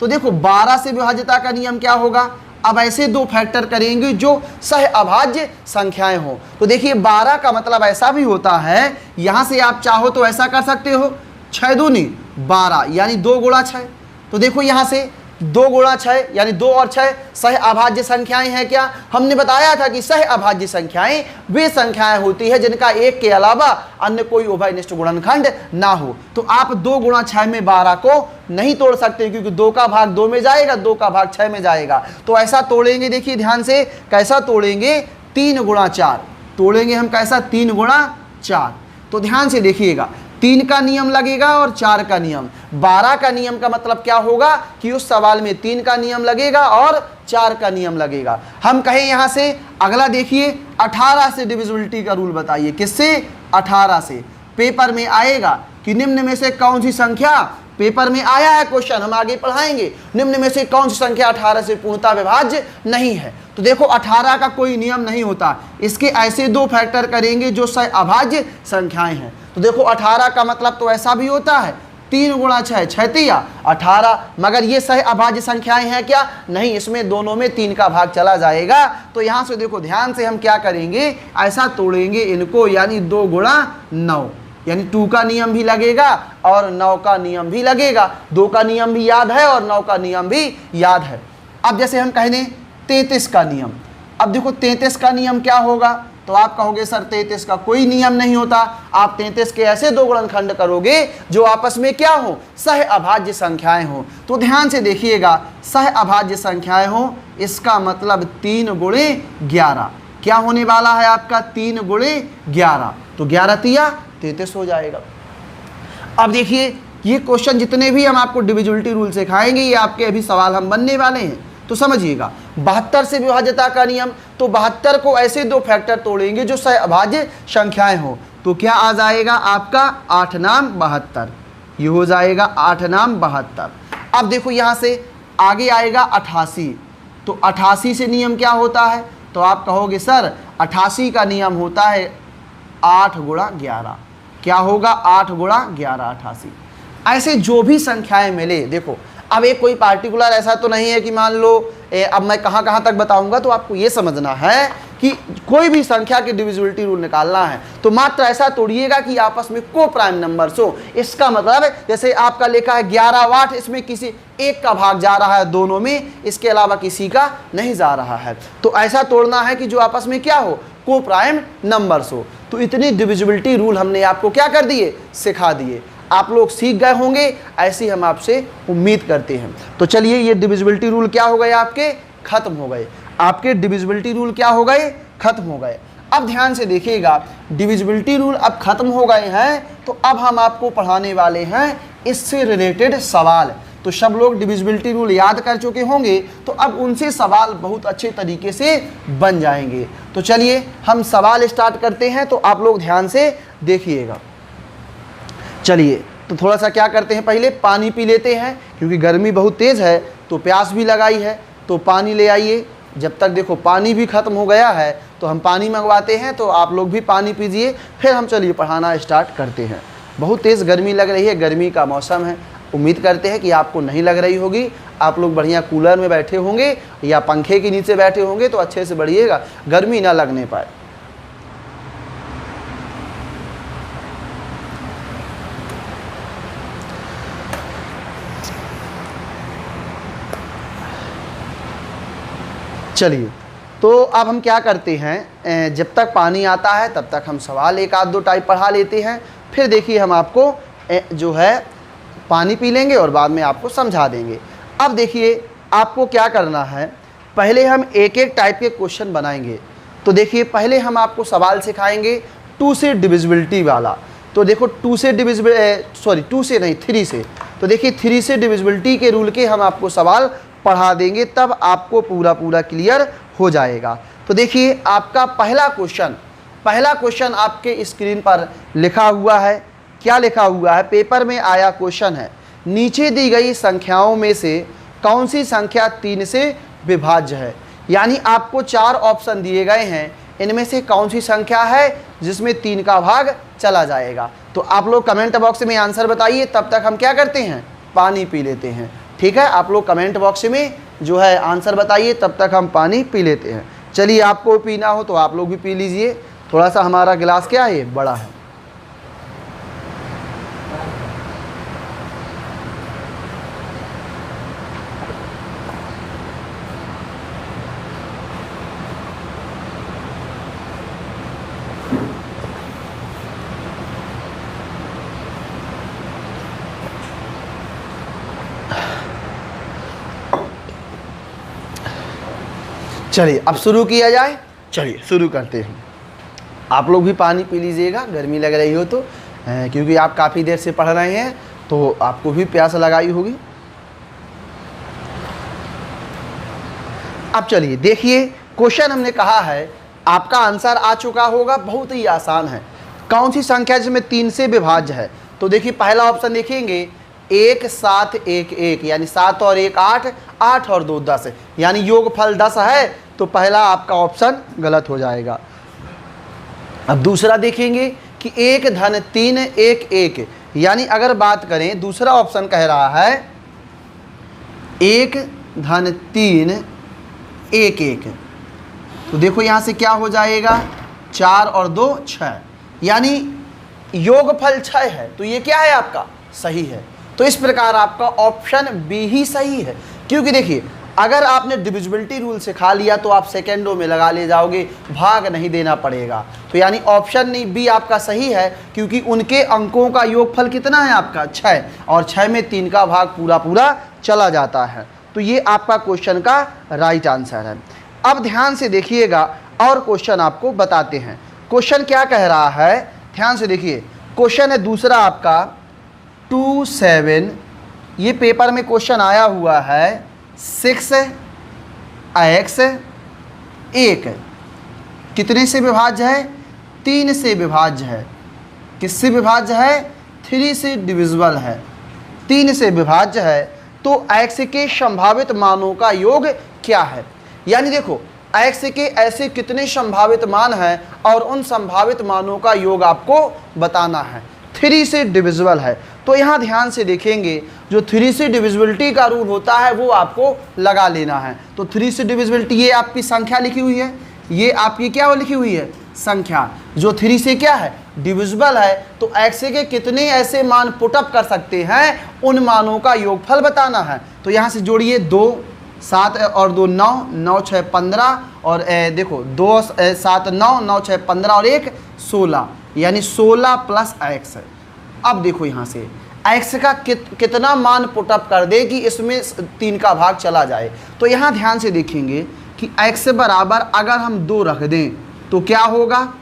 तो देखो 12 से विभाज्यता का नियम क्या होगा, अब ऐसे 2 फैक्टर करेंगे जो सह अभाज्य संख्याएं हो। तो देखिए 12 का मतलब ऐसा भी होता है, यहां से आप चाहो तो ऐसा कर सकते हो 6 दूनी 12 यानी 2 गुणा 6। तो देखो यहां से 2 गुणा 6 यानी 2 और 6 सह अभाज्य संख्याएं हैं। क्या हमने बताया था कि सह अभाज्य संख्याएं वे संख्याएं होती है जिनका एक के अलावा अन्य कोई उभयनिष्ठ गुणनखंड ना हो। तो आप 2 गुणा 6 में 12 को नहीं तोड़ सकते क्योंकि 2 का भाग 2 में जाएगा, 2 का भाग 6 में जाएगा। तो ऐसा तोड़ेंगे, देखिए ध्यान से कैसा तोड़ेंगे, 3 गुणा 4 तोड़ेंगे हम, कैसा 3 गुणा 4। तो ध्यान से देखिएगा 3 का नियम लगेगा और 4 का नियम। 12 का नियम का मतलब क्या होगा कि उस सवाल में 3 का नियम लगेगा और 4 का नियम लगेगा। हम कहें यहां से अगला देखिए 18 से डिविजिबिलिटी का रूल बताइए। किससे? 18 से। पेपर में आएगा कि निम्न में से कौन सी संख्या, पेपर में आया है क्वेश्चन, हम आगे पढ़ाएंगे, निम्न में से कौन सी संख्या 18 से पूर्णतः विभाज्य नहीं है। तो देखो 18 का कोई नियम नहीं होता, इसके ऐसे 2 फैक्टर करेंगे जो सह अभाज्य संख्याएं हैं। तो देखो 18 का मतलब तो ऐसा भी होता है 3 गुणा 6 6 18, मगर ये सह अभाज्य संख्याएं हैं क्या, नहीं, इसमें दोनों में 3 का भाग चला जाएगा। तो यहाँ से देखो ध्यान से हम क्या करेंगे, ऐसा तोड़ेंगे इनको, यानी 2 गुणा 9 यानी 2 का नियम भी लगेगा और 9 का नियम भी लगेगा। 2 का नियम भी याद है और 9 का नियम भी याद है। अब जैसे हम कह दें 33 का नियम, अब देखो 33 का नियम क्या होगा, तो आप कहोगे सर 33 का कोई नियम नहीं होता। आप 33 के ऐसे 2 गुणनखंड करोगे जो आपस में क्या हो, सह अभाज्य संख्याएं हो। तो ध्यान से देखिएगा, सह अभाज्य संख्याएं हो, इसका मतलब 3 गुणे 11 क्या होने वाला है आपका, 3 गुणे 11, तो 11 तिया 33 हो जाएगा। अब देखिए ये क्वेश्चन जितने भी हम आपको डिविजिबिलिटी रूल सिखाएंगे ये आपके अभी सवाल हम बनने वाले हैं, तो समझिएगा। 72 से विभाज्यता का नियम, तो 72 को ऐसे दो फैक्टर तोड़ेंगे जो अभाज्य संख्याएं हो, तो क्या आ जाएगा आपका 8 नाम 72, ये हो जाएगा 8 नाम 72। अब देखो यहाँ से आगे आएगा 88, तो 88 से नियम क्या होता है, तो आप कहोगे सर 88 का नियम होता है 8 गुणा 11, क्या होगा 8 गुणा 11 88। ऐसे जो भी संख्याएं मिले, देखो अब एक कोई पार्टिकुलर ऐसा तो नहीं है कि मान लो अब मैं कहाँ कहाँ तक बताऊंगा, तो आपको ये समझना है कि कोई भी संख्या की डिविजिबिलिटी रूल निकालना है तो मात्र ऐसा तोड़िएगा कि आपस में को प्राइम नंबर्स हो। इसका मतलब जैसे आपका लिखा है 11 वाट, इसमें किसी एक का भाग जा रहा है दोनों में, इसके अलावा किसी का नहीं जा रहा है, तो ऐसा तोड़ना है कि जो आपस में क्या हो, को प्राइम नंबर्स हो। तो इतनी डिविजिबिलिटी रूल हमने आपको क्या कर दिए, सिखा दिए, आप लोग सीख गए होंगे, ऐसी हम आपसे उम्मीद करते हैं। तो चलिए ये डिविजिबिलिटी रूल क्या हो गए, आपके खत्म हो गए, आपके डिविजिबिलिटी रूल क्या हो गए, खत्म हो गए। अब ध्यान से देखिएगा, डिविजिबिलिटी रूल अब खत्म हो गए हैं, तो अब हम आपको पढ़ाने वाले हैं इससे रिलेटेड सवाल। तो सब लोग डिविजिबिलिटी रूल याद कर चुके होंगे, तो अब उनसे सवाल बहुत अच्छे तरीके से बन जाएंगे। तो चलिए हम सवाल स्टार्ट करते हैं, तो आप लोग ध्यान से देखिएगा। चलिए तो थोड़ा सा क्या करते हैं, पहले पानी पी लेते हैं, क्योंकि गर्मी बहुत तेज़ है तो प्यास भी लगाई है, तो पानी ले आइए। जब तक देखो पानी भी ख़त्म हो गया है तो हम पानी मंगवाते हैं, तो आप लोग भी पानी पीजिए, फिर हम चलिए पढ़ाना स्टार्ट करते हैं। बहुत तेज़ गर्मी लग रही है, गर्मी का मौसम है, उम्मीद करते हैं कि आपको नहीं लग रही होगी, आप लोग बढ़िया कूलर में बैठे होंगे या पंखे के नीचे बैठे होंगे, तो अच्छे से बढ़िएगा, गर्मी ना लगने पाए। चलिए तो अब हम क्या करते हैं, जब तक पानी आता है तब तक हम सवाल एक आध दो टाइप पढ़ा लेते हैं, फिर देखिए हम आपको जो है पानी पी लेंगे और बाद में आपको समझा देंगे। अब देखिए आपको क्या करना है, पहले हम एक एक टाइप के क्वेश्चन बनाएंगे। तो देखिए पहले हम आपको सवाल सिखाएंगे 2 से डिविजिबिलिटी वाला। तो देखो 2 से डिविजिबिलिटी 2 से नहीं 3 से, तो देखिए 3 से डिविजिबिलिटी के रूल के हम आपको सवाल पढ़ा देंगे, तब आपको पूरा क्लियर हो जाएगा। तो देखिए आपका पहला क्वेश्चन आपके स्क्रीन पर लिखा हुआ है। क्या लिखा हुआ है, पेपर में आया क्वेश्चन है, नीचे दी गई संख्याओं में से कौन सी संख्या 3 से विभाज्य है। यानी आपको 4 ऑप्शन दिए गए हैं, इनमें से कौन सी संख्या है जिसमें 3 का भाग चला जाएगा। तो आप लोग कमेंट बॉक्स में आंसर बताइए, तब तक हम क्या करते हैं, पानी पी लेते हैं। ठीक है, आप लोग कमेंट बॉक्स में जो है आंसर बताइए, तब तक हम पानी पी लेते हैं। चलिए आपको पीना हो तो आप लोग भी पी लीजिए, थोड़ा सा हमारा गिलास क्या है, बड़ा है। चलिए अब शुरू किया जाए, चलिए शुरू करते हैं। आप लोग भी पानी पी लीजिएगा, गर्मी लग रही हो तो, क्योंकि आप काफ़ी देर से पढ़ रहे हैं तो आपको भी प्यास लगाई होगी। अब चलिए देखिए क्वेश्चन हमने कहा है, आपका आंसर आ चुका होगा, बहुत ही आसान है। कौन सी संख्या जिसमें 3 से विभाज्य है। तो देखिए पहला ऑप्शन देखेंगे 1 7 1 1, यानी 7 और 1 8, 8 और 2 10, यानी योगफल 10 है, तो पहला आपका ऑप्शन गलत हो जाएगा। अब दूसरा देखेंगे कि 1 धन 3 1 1, यानी अगर बात करें दूसरा ऑप्शन कह रहा है 1 धन 3 1 1, तो देखो यहाँ से क्या हो जाएगा, 4 और 2 6, यानी योगफल 6 है, तो ये क्या है आपका सही है। तो इस प्रकार आपका ऑप्शन बी ही सही है, क्योंकि देखिए अगर आपने डिविजिबिलिटी रूल सिखा लिया तो आप सेकेंडों में लगा ले जाओगे, भाग नहीं देना पड़ेगा। तो यानी ऑप्शन बी आपका सही है, क्योंकि उनके अंकों का योगफल कितना है आपका 6, और 6 में 3 का भाग पूरा चला जाता है। तो ये आपका क्वेश्चन का राइट आंसर है। अब ध्यान से देखिएगा और क्वेश्चन आपको बताते हैं। क्वेश्चन क्या कह रहा है, ध्यान से देखिए। क्वेश्चन है दूसरा आपका 27, ये पेपर में क्वेश्चन आया हुआ है 6x 1 कितने से विभाज्य है? 3 से विभाज्य है। किससे विभाज्य है? 3 से डिविजिबल है, 3 से विभाज्य है। तो x के संभावित मानों का योग क्या है? यानी देखो x के ऐसे कितने संभावित मान हैं और उन संभावित मानों का योग आपको बताना है। 3 से डिविजिबल है तो यहाँ ध्यान से देखेंगे, जो 3 से डिविजिबिलिटी का रूल होता है वो आपको लगा लेना है। तो 3 से डिविजिबिलिटी, ये आपकी संख्या लिखी हुई है, ये आपकी क्या लिखी हुई है? संख्या। जो 3 से क्या है? डिविजिबल है। तो x के कितने ऐसे मान पुटअप कर सकते हैं, उन मानों का योगफल बताना है। तो यहाँ से जोड़िए 2 7 और 2 9, 9 6 15 और देखो 2 7 9, 9 6 15 और 1 16, यानी 16 प्लस x। अब देखो यहाँ से x का कितना मान पुटअप कर दे कि इसमें 3 का भाग चला जाए। तो यहाँ ध्यान से देखेंगे कि x बराबर अगर हम 2 रख दें तो क्या होगा?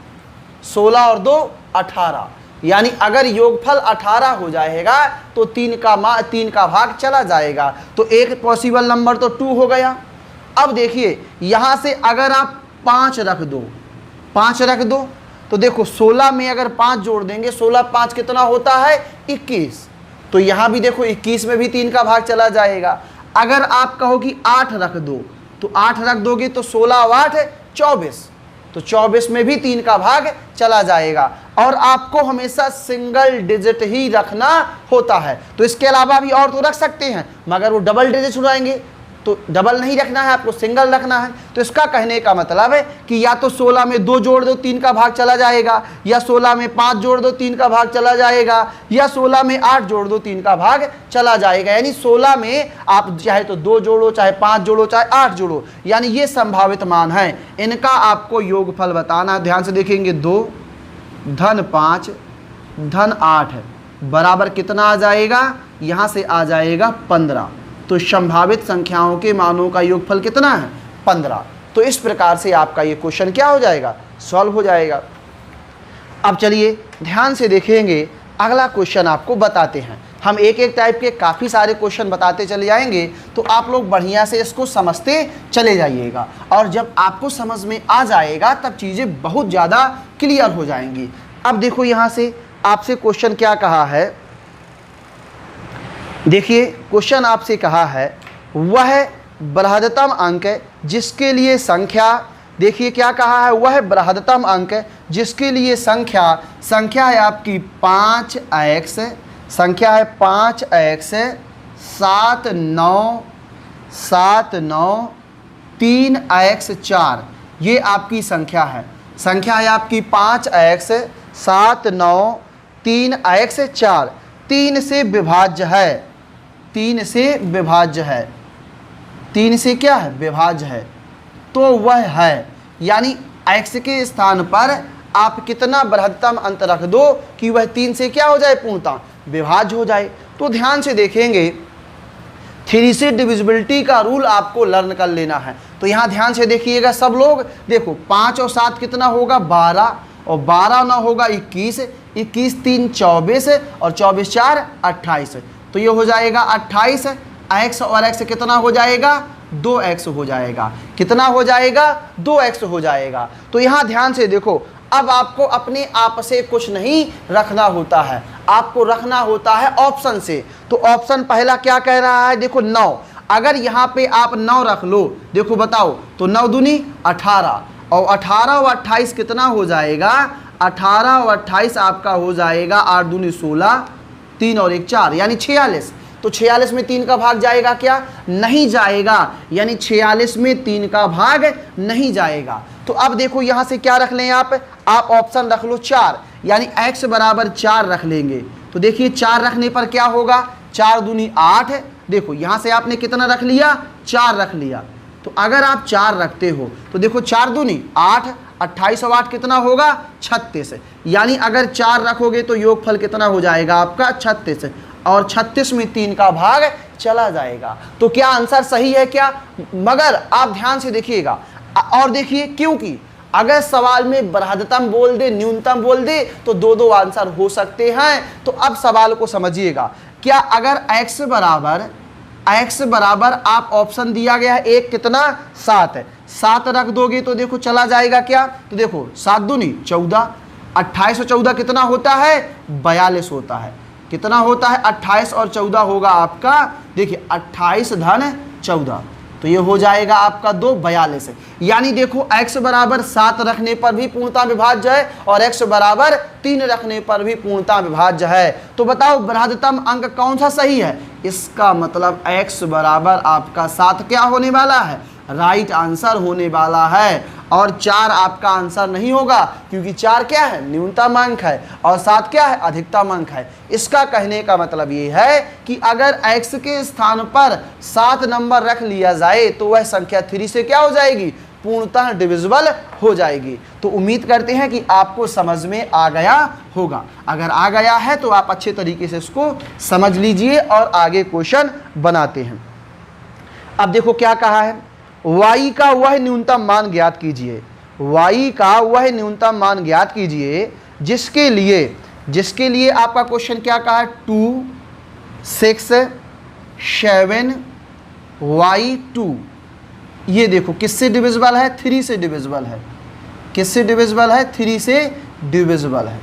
16 और 2 18, यानी अगर योगफल 18 हो जाएगा तो 3 का भाग चला जाएगा। तो एक पॉसिबल नंबर तो 2 हो गया। अब देखिए यहाँ से अगर आप 5 रख दो तो देखो 16 में अगर 5 जोड़ देंगे, 16 5 कितना होता है? 21। तो यहाँ भी देखो 21 में भी 3 का भाग चला जाएगा। अगर आप कहो कि 8 रख दो तो 8 रख दोगे तो 16 और 8 24, तो 24 में भी 3 का भाग चला जाएगा। और आपको हमेशा सिंगल डिजिट ही रखना होता है। तो इसके अलावा भी और तो रख सकते हैं, मगर वो डबल डिजिट उड़ाएंगे, तो डबल नहीं रखना है, आपको सिंगल रखना है। तो इसका कहने का मतलब है कि या तो 16 में 2 जोड़ दो 3 का भाग चला जाएगा, या 16 में 5 जोड़ दो 3 का भाग चला जाएगा, या 16 में 8 जोड़ दो 3 का भाग चला जाएगा। यानी 16 में आप चाहे तो 2 जोड़ो, चाहे 5 जोड़ो, चाहे 8 जोड़ो, यानी ये संभावित मान है। इनका आपको योगफल बताना। ध्यान से देखेंगे 2 धन 5 धन 8 बराबर कितना आ जाएगा? यहाँ से आ जाएगा 15। तो संभावित संख्याओं के मानों का योगफल कितना है? 15। तो इस प्रकार से आपका ये क्वेश्चन क्या हो जाएगा? सॉल्व हो जाएगा। अब चलिए ध्यान से देखेंगे, अगला क्वेश्चन आपको बताते हैं। हम एक एक टाइप के काफ़ी सारे क्वेश्चन बताते चले जाएंगे, तो आप लोग बढ़िया से इसको समझते चले जाइएगा। और जब आपको समझ में आ जाएगा तब चीज़ें बहुत ज़्यादा क्लियर हो जाएंगी। अब देखो यहाँ से आपसे क्वेश्चन क्या कहा है, देखिए क्वेश्चन आपसे कहा है वह बृहत्तम अंक जिसके लिए संख्या, देखिए क्या कहा है, वह बृहत्तम अंक जिसके लिए संख्या है आपकी 5x, संख्या है 5x 7 9 3x 4, ये आपकी संख्या है। संख्या है आपकी 5x 7 9 3x 4, 3 से विभाज्य है, 3 से विभाज्य है, 3 से क्या है? विभाज्य है। तो वह है, यानी x के स्थान पर आप कितना बृहत्तम अंक रख दो कि वह 3 से क्या हो जाए? पूर्णतः विभाज्य हो जाए। तो ध्यान से देखेंगे 3 से डिविजिबिलिटी का रूल आपको लर्न कर लेना है। तो यहाँ ध्यान से देखिएगा सब लोग, देखो 5 और 7 कितना होगा? 12, और 12 ना होगा 21, 21 3 24 और 24 4 28, तो ये हो जाएगा 28। x और x कितना हो जाएगा? 2x हो जाएगा। कितना हो जाएगा? 2x हो जाएगा। तो यहाँ ध्यान से देखो, अब आपको अपने आप से कुछ नहीं रखना होता है, आपको रखना होता है ऑप्शन से। तो ऑप्शन पहला क्या कह रहा है? देखो 9, अगर यहाँ पे आप 9 रख लो, देखो बताओ, तो 9 दूनी 18, और 18 और 28 कितना हो जाएगा? 18 और 28 आपका हो जाएगा 8 दूनी 16, 3 और 1 4, यानी 46। तो 46 में 3 का भाग जाएगा क्या? नहीं जाएगा, यानी 46 में 3 का भाग नहीं जाएगा। तो अब देखो यहाँ से क्या रख लें आप ऑप्शन रख लो 4, यानी x बराबर 4 रख लेंगे। तो देखिए 4 रखने पर क्या होगा? 4 दूनी 8, देखो यहाँ से आपने कितना रख लिया? 4 रख लिया। तो अगर आप 4 रखते हो तो देखो 4 दूनी 8, 28 और 8 कितना होगा? 36, यानी अगर 4 रखोगे तो योगफल कितना हो जाएगा आपका? 36, और 36 में 3 का भाग चला जाएगा। तो क्या आंसर सही है क्या? मगर आप ध्यान से देखिएगा और देखिए, क्योंकि अगर सवाल में बृहत्तम बोल दे, न्यूनतम बोल दे तो दो दो आंसर हो सकते हैं। तो अब सवाल को समझिएगा, क्या अगर x बराबर आप ऑप्शन दिया गया है एक कितना 7 है, 7 रख दोगे तो देखो चला जाएगा क्या, तो देखो 7 दूनी 14, 28 और 14 कितना होता है 42 होता है। कितना होता है 28 और 14 होगा आपका, देखिए 28 धन 14 तो ये हो जाएगा आपका 2 42 है। यानी देखो x बराबर 7 रखने पर भी पूर्णता विभाज्य है और x बराबर 3 रखने पर भी पूर्णता विभाज्य है। तो बताओ बृहत्तम अंक कौन सा सही है, इसका मतलब x बराबर आपका 7 क्या होने वाला है, राइट आंसर होने वाला है। और 4 आपका आंसर नहीं होगा क्योंकि 4 क्या है न्यूनतम अंक है और 7 क्या है अधिकतम अंक है। इसका कहने का मतलब ये है कि अगर x के स्थान पर 7 नंबर रख लिया जाए तो वह संख्या 3 से क्या हो जाएगी, पूर्णतः डिविजिबल हो जाएगी। तो उम्मीद करते हैं कि आपको समझ में आ गया होगा। अगर आ गया है तो आप अच्छे तरीके से इसको समझ लीजिए और आगे क्वेश्चन बनाते हैं। अब देखो क्या कहा है, y का वह न्यूनतम मान ज्ञात कीजिए, y का वह न्यूनतम मान ज्ञात कीजिए जिसके लिए आपका क्वेश्चन क्या कहा, 2 6 7 y2। ये देखो किससे डिविजिबल है, 3 से डिविजिबल है। किससे डिविजिबल है, 3 से डिविजिबल है।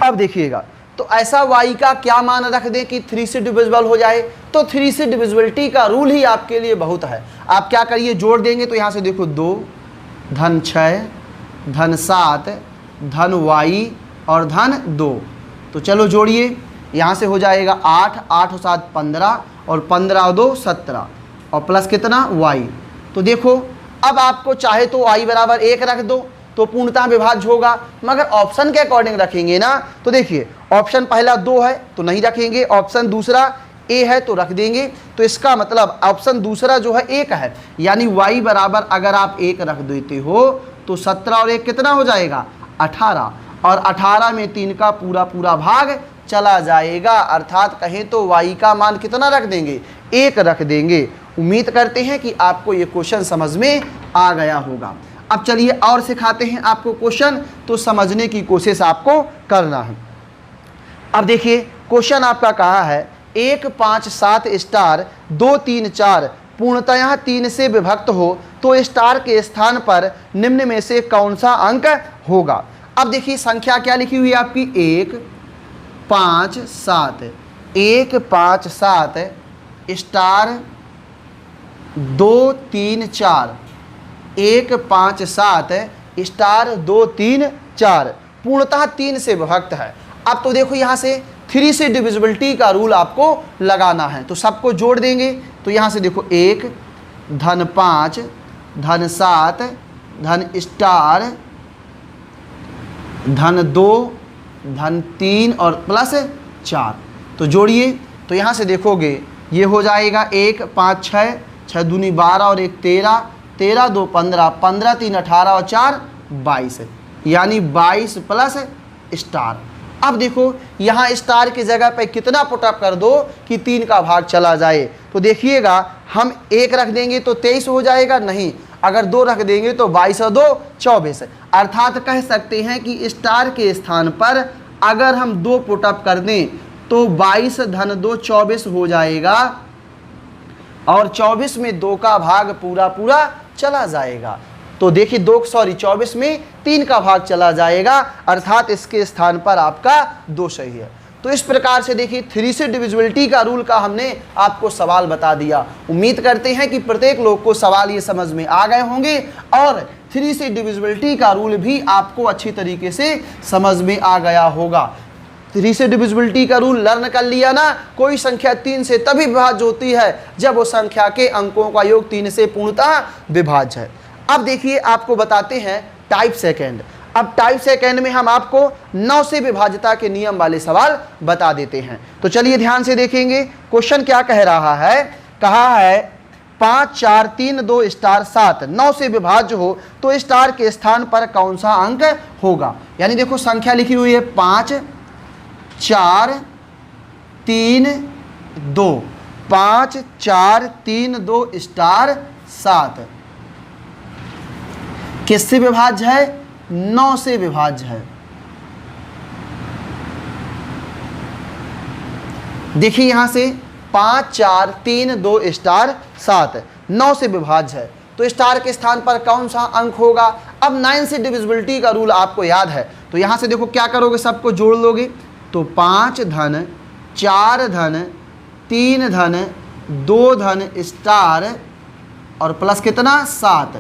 अब देखिएगा, तो ऐसा y का क्या मान रख दें कि 3 से डिविजिबल हो जाए, तो 3 से डिविजिबिलिटी का रूल ही आपके लिए बहुत है। आप क्या करिए, जोड़ देंगे तो यहाँ से देखो 2 धन 6 धन 7 धन y और धन 2। तो चलो जोड़िए, यहाँ से हो जाएगा 8, 8 और 7 15 और 15 और 2 17 और प्लस कितना y। तो देखो अब आपको चाहे तो y बराबर 1 रख दो तो पूर्णतः विभाज्य होगा, मगर ऑप्शन के अकॉर्डिंग रखेंगे ना। तो देखिए ऑप्शन पहला 2 है तो नहीं रखेंगे, ऑप्शन दूसरा a है तो रख देंगे। तो इसका मतलब ऑप्शन दूसरा जो है 1 है, यानी y बराबर अगर आप 1 रख देते हो तो 17 और 1 कितना हो जाएगा 18 और 18 में 3 का पूरा पूरा भाग चला जाएगा। अर्थात कहें तो y का मान कितना रख देंगे, 1 रख देंगे। उम्मीद करते हैं कि आपको ये क्वेश्चन समझ में आ गया होगा। अब चलिए और सिखाते हैं आपको क्वेश्चन, तो समझने की कोशिश आपको करना है। अब देखिए क्वेश्चन आपका कहा है 1 5 7 स्टार 2 3 4 पूर्णतः 3 से विभक्त हो तो स्टार के स्थान पर निम्न में से कौन सा अंक होगा। अब देखिए संख्या क्या लिखी हुई है आपकी, 1 5 7 1 5 7 स्टार 2 3 4 1 5 7 स्टार 2 3 4 पूर्णतः 3 से विभक्त है। अब तो देखो यहाँ से 3 से डिविजिबिलिटी का रूल आपको लगाना है, तो सबको जोड़ देंगे। तो यहाँ से देखो 1 धन 5 धन 7 धन स्टार धन 2 धन 3 और प्लस 4। तो जोड़िए, तो यहाँ से देखोगे ये हो जाएगा 1 5 6 6 दूनी 12 और 1 13 13 2 15 15 3 18 और 4 22 यानी 22 प्लस स्टार। अब देखो यहाँ स्टार की जगह पे कितना पुटअप कर दो कि 3 का भाग चला जाए। तो देखिएगा हम 1 रख देंगे तो 23 हो जाएगा, नहीं अगर 2 रख देंगे तो 22 और 2 24। अर्थात कह सकते हैं कि स्टार के स्थान पर अगर हम 2 पुटअप कर दें तो 22 धन 2 24 हो जाएगा और 24 में 2 का भाग पूरा पूरा चला जाएगा। तो देखिए 24 में 3 का भाग चला जाएगा, अर्थात इसके स्थान पर आपका 2 सही है। तो इस प्रकार से देखिए 3 से डिविजिबिलिटी का रूल का हमने आपको सवाल बता दिया। उम्मीद करते हैं कि प्रत्येक लोग को सवाल ये समझ में आ गए होंगे और 3 से डिविजिबिलिटी का रूल भी आपको अच्छी तरीके से समझ में आ गया होगा। 3 से डिविजिबिलिटी का रूल लर्न कर लिया ना, कोई संख्या 3 से तभी विभाज्य होती है जब वो संख्या के अंकों का योग 3 से पूर्णतः विभाज्य है। अब देखिए आपको बताते हैं टाइप सेकंड। अब टाइप सेकंड में हम आपको 9 से विभाज्यता के नियम वाले सवाल बता देते हैं। तो चलिए ध्यान से देखेंगे क्वेश्चन क्या कह रहा है। कहा है 5 4 3 2 स्टार 7 9 से विभाज्य हो तो स्टार के स्थान पर कौन सा अंक होगा। यानी देखो संख्या लिखी हुई है 5 4 3 2 5 4 3 2 स्टार 7। किससे विभाज्य है? 9 से विभाज्य है। देखिए यहाँ से 5 4 3 2 स्टार 7 9 से विभाज्य है, तो स्टार के स्थान पर कौन सा अंक होगा? अब 9 से डिविजिबिलिटी का रूल आपको याद है, तो यहाँ से देखो क्या करोगे, सबको जोड़ लोगे तो 5 धन 4 धन 3 धन 2 धन स्टार और प्लस कितना 7।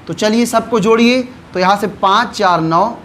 तो चलिए सबको जोड़िए, तो यहाँ से 5 4 9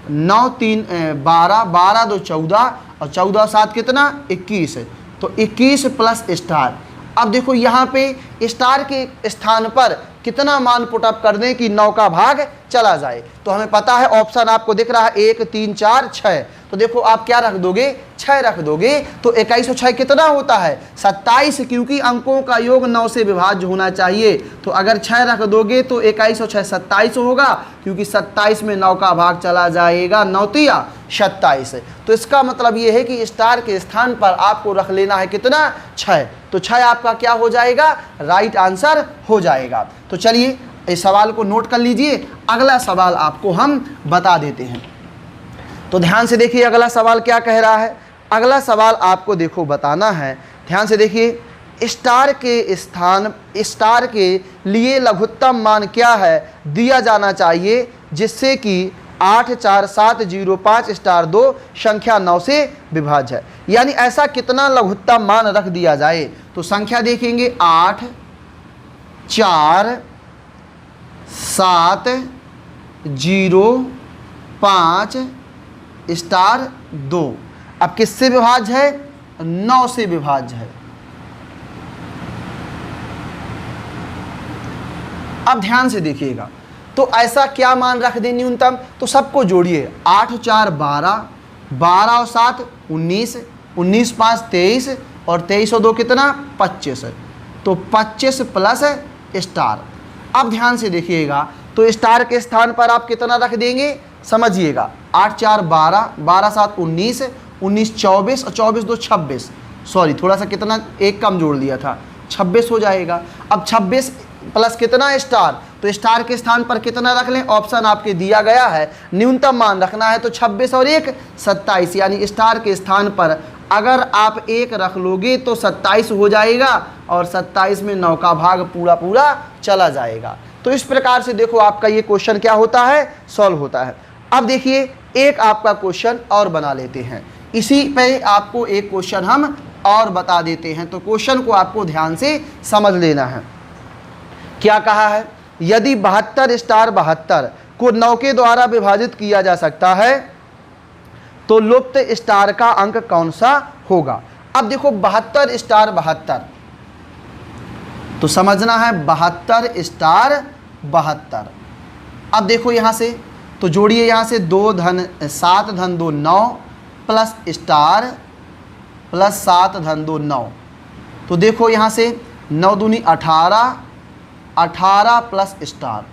9 3 12 12 2 14 और 14 7 कितना 21, तो 21 प्लस स्टार। अब देखो यहाँ पे स्टार के स्थान पर कितना मान पुटअप कर दें कि 9 का भाग चला जाए, तो हमें पता है ऑप्शन आपको दिख रहा है 1 3 4 6, तो देखो आप क्या रख दोगे 6 रख दोगे, तो 21 और 6 कितना होता है 27, क्योंकि अंकों का योग 9 से विभाज्य होना चाहिए, तो अगर 6 रख दोगे तो 21 और 6 27 होगा, क्योंकि 27 में 9 का भाग चला जाएगा, 9 तिया 27। तो इसका मतलब ये है कि स्टार के स्थान पर आपको रख लेना है कितना 6, तो 6 आपका क्या हो जाएगा राइट आंसर हो जाएगा। तो चलिए इस सवाल को नोट कर लीजिए, अगला सवाल आपको हम बता देते हैं। तो ध्यान से देखिए अगला सवाल क्या कह रहा है। अगला सवाल आपको देखो बताना है, ध्यान से देखिए, स्टार के लिए लघुत्तम मान क्या है दिया जाना चाहिए, जिससे कि 8 4 7 0 5 स्टार 2 संख्या 9 से विभाज्य है, यानी ऐसा कितना लघुत्तम मान रख दिया जाए। तो संख्या देखेंगे 8 4 7 0 5 स्टार 2। अब किससे विभाज्य है? 9 से विभाज्य है। अब ध्यान से देखिएगा, तो ऐसा क्या मान रख दें न्यूनतम, तो सबको जोड़िए 8 4 12 12 और 7 19 19 5 23 और 23 और 2 कितना 25, तो 25 प्लस स्टार। अब ध्यान से देखिएगा, तो स्टार के स्थान पर आप कितना रख देंगे समझिएगा, 8 4 12 12 7 19 19 24 और 24 2 26, सॉरी थोड़ा सा कितना एक कम जोड़ दिया था, 26 हो जाएगा। अब 26 प्लस कितना स्टार, तो स्टार के स्थान पर कितना रख लें, ऑप्शन आपके दिया गया है न्यूनतम मान रखना है, तो 26 और 1 27, यानी स्टार के स्थान पर अगर आप 1 रख लोगे तो 27 हो जाएगा और 27 में 9 का भाग पूरा पूरा चला जाएगा। तो इस प्रकार से देखो आपका ये क्वेश्चन क्या होता है सॉल्व होता है। अब देखिए एक आपका क्वेश्चन और बना लेते हैं, इसी पे आपको एक क्वेश्चन हम और बता देते हैं, तो क्वेश्चन को आपको ध्यान से समझ लेना है। क्या कहा है, यदि 72 स्टार 72 को 9 के द्वारा विभाजित किया जा सकता है तो लुप्त स्टार का अंक कौन सा होगा। अब देखो 72 स्टार 72, तो समझना है 72 स्टार 72। अब देखो यहाँ से तो जोड़िए, यहाँ से 2 धन 7 धन 2 9 प्लस स्टार प्लस 7 धन 2 9, तो देखो यहाँ से 9 दूनी 18 18 प्लस स्टार।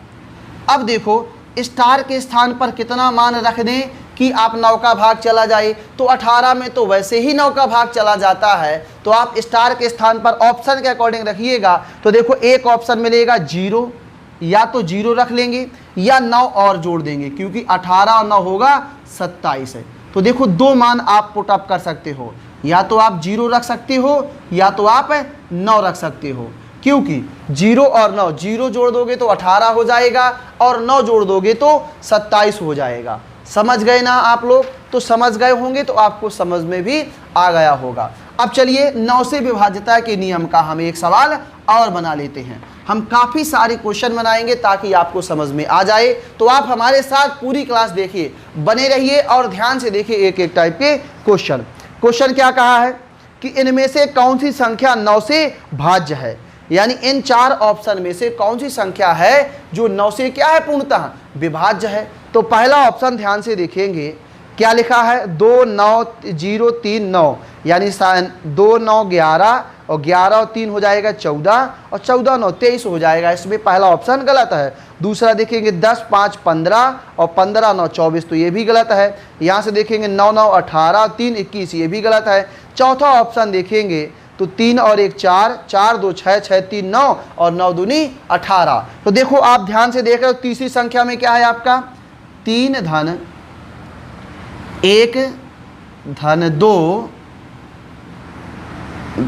अब देखो स्टार के स्थान पर कितना मान रख दें कि आप 9 का भाग चला जाए, तो 18 में तो वैसे ही 9 का भाग चला जाता है, तो आप स्टार के स्थान पर ऑप्शन के अकॉर्डिंग रखिएगा, तो देखो एक ऑप्शन मिलेगा 0, या तो 0 रख लेंगे या 9 और जोड़ देंगे, क्योंकि 18 और 9 होगा 27 है। तो देखो 2 मान आप पुटअप कर सकते हो, या तो आप 0 रख सकते हो या तो आप 9 रख सकते हो, क्योंकि 0 और 9 0 जोड़ दोगे तो 18 हो जाएगा और 9 जोड़ दोगे तो 27 हो जाएगा। समझ गए ना आप लोग, तो समझ गए होंगे तो आपको समझ में भी आ गया होगा। अब चलिए 9 से विभाज्यता के नियम का हम एक सवाल और बना लेते हैं। हम काफ़ी सारे क्वेश्चन बनाएंगे ताकि आपको समझ में आ जाए, तो आप हमारे साथ पूरी क्लास देखिए, बने रहिए और ध्यान से देखिए एक एक टाइप के क्वेश्चन। क्वेश्चन क्या कहा है कि इनमें से कौन सी संख्या 9 से भाज्य है, यानी इन 4 ऑप्शन में से कौन सी संख्या है जो 9 से क्या है पूर्णतः विभाज्य है। तो पहला ऑप्शन ध्यान से देखेंगे क्या लिखा है, 2 9 0 3 9, यानी 2 9 11 और 11 और 3 हो जाएगा 14 और 14 9 23 हो जाएगा, इसमें पहला ऑप्शन गलत है। दूसरा देखेंगे 10 5 15 और 15 9 24, तो ये भी गलत है। यहाँ से देखेंगे 9 9 18 3 21, ये भी गलत है। चौथा ऑप्शन देखेंगे तो 3 और 1 4, 4 2 6, 6 3 9 और 9 दूनी 18। तो देखो आप ध्यान से देख रहे हो तीसरी संख्या में क्या है आपका 3 धन 1 धन 2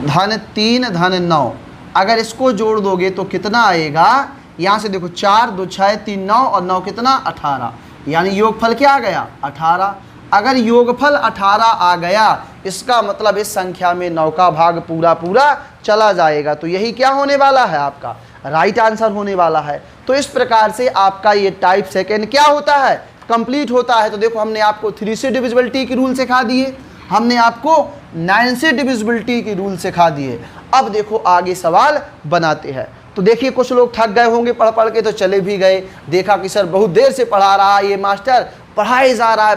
धन 3 धन 9। अगर इसको जोड़ दोगे तो कितना आएगा, यहाँ से देखो 4 2 6 3 9 और 9 कितना 18, यानी योगफल क्या आ गया 18। अगर योगफल 18 आ गया इसका मतलब इस संख्या में 9 का भाग पूरा पूरा चला जाएगा। तो यही क्या होने वाला है आपका राइट आंसर होने वाला है। तो इस प्रकार से आपका ये टाइप सेकेंड क्या होता है कंप्लीट होता है। तो देखो हमने आपको 3 से डिविजिबिलिटी की रूल सिखा दिए, हमने आपको 9 से डिविजिबिलिटी की रूल सिखा दिए। अब देखो आगे सवाल बनाते हैं। तो देखिए कुछ लोग थक गए होंगे पढ़ पढ़ के तो चले भी गए, देखा कि सर बहुत देर से पढ़ा रहा है ये मास्टर, पढ़ाए जा रहा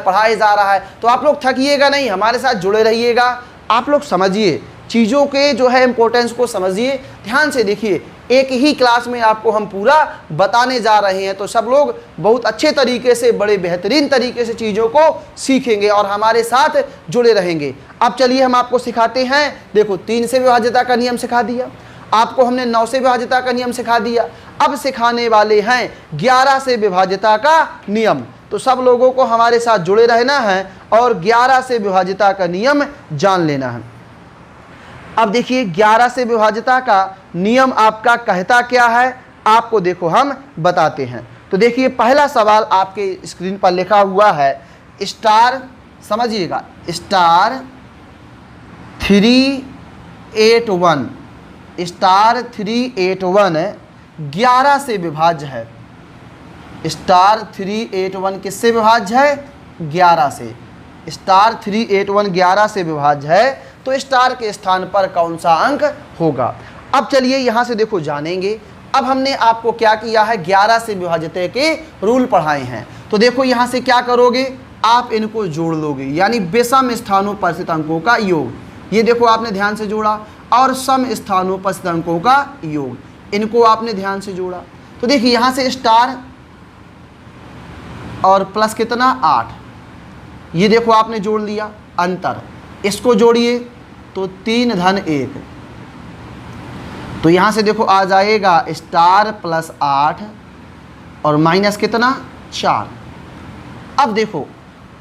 है। तो आप लोग थकिएगा नहीं, हमारे साथ जुड़े रहिएगा। आप लोग समझिए चीज़ों के जो है इम्पोर्टेंस को समझिए, ध्यान से देखिए। एक ही क्लास में आपको हम पूरा बताने जा रहे हैं, तो सब लोग बहुत अच्छे तरीके से बड़े बेहतरीन तरीके से चीज़ों को सीखेंगे और हमारे साथ जुड़े रहेंगे। अब चलिए हम आपको सिखाते हैं। देखो 3 से विभाज्यता का नियम सिखा दिया आपको हमने, 9 से विभाज्यता का नियम सिखा दिया। अब सिखाने वाले हैं 11 से विभाज्यता का नियम। तो सब लोगों को हमारे साथ जुड़े रहना है और 11 से विभाज्यता का नियम जान लेना है। अब देखिए 11 से विभाज्यता का नियम आपका कहता क्या है, आपको देखो हम बताते हैं। तो देखिए पहला सवाल आपके स्क्रीन पर लिखा हुआ है स्टार, समझिएगा स्टार 381, स्टार 381 11 से विभाज्य है। स्टार 381 किससे विभाज्य है 11 से। स्टार 381 11 से विभाज्य है, तो स्टार के स्थान पर कौन सा अंक होगा। अब चलिए यहाँ से देखो जानेंगे। अब हमने आपको क्या किया है 11 से विभाज्यता के रूल पढ़ाए हैं। तो देखो यहाँ से क्या करोगे, आप इनको जोड़ लोगे, यानी विषम स्थानों पर स्थित अंकों का योग। ये देखो आपने ध्यान से जोड़ा, और सम स्थानों पर स्थित अंकों का योग, इनको आपने ध्यान से जोड़ा। तो देखिए यहाँ से स्टार और प्लस कितना 8, ये देखो आपने जोड़ लिया अंतर। इसको जोड़िए तो 3 धन 1, तो यहाँ से देखो आ जाएगा स्टार प्लस 8 और माइनस कितना 4। अब देखो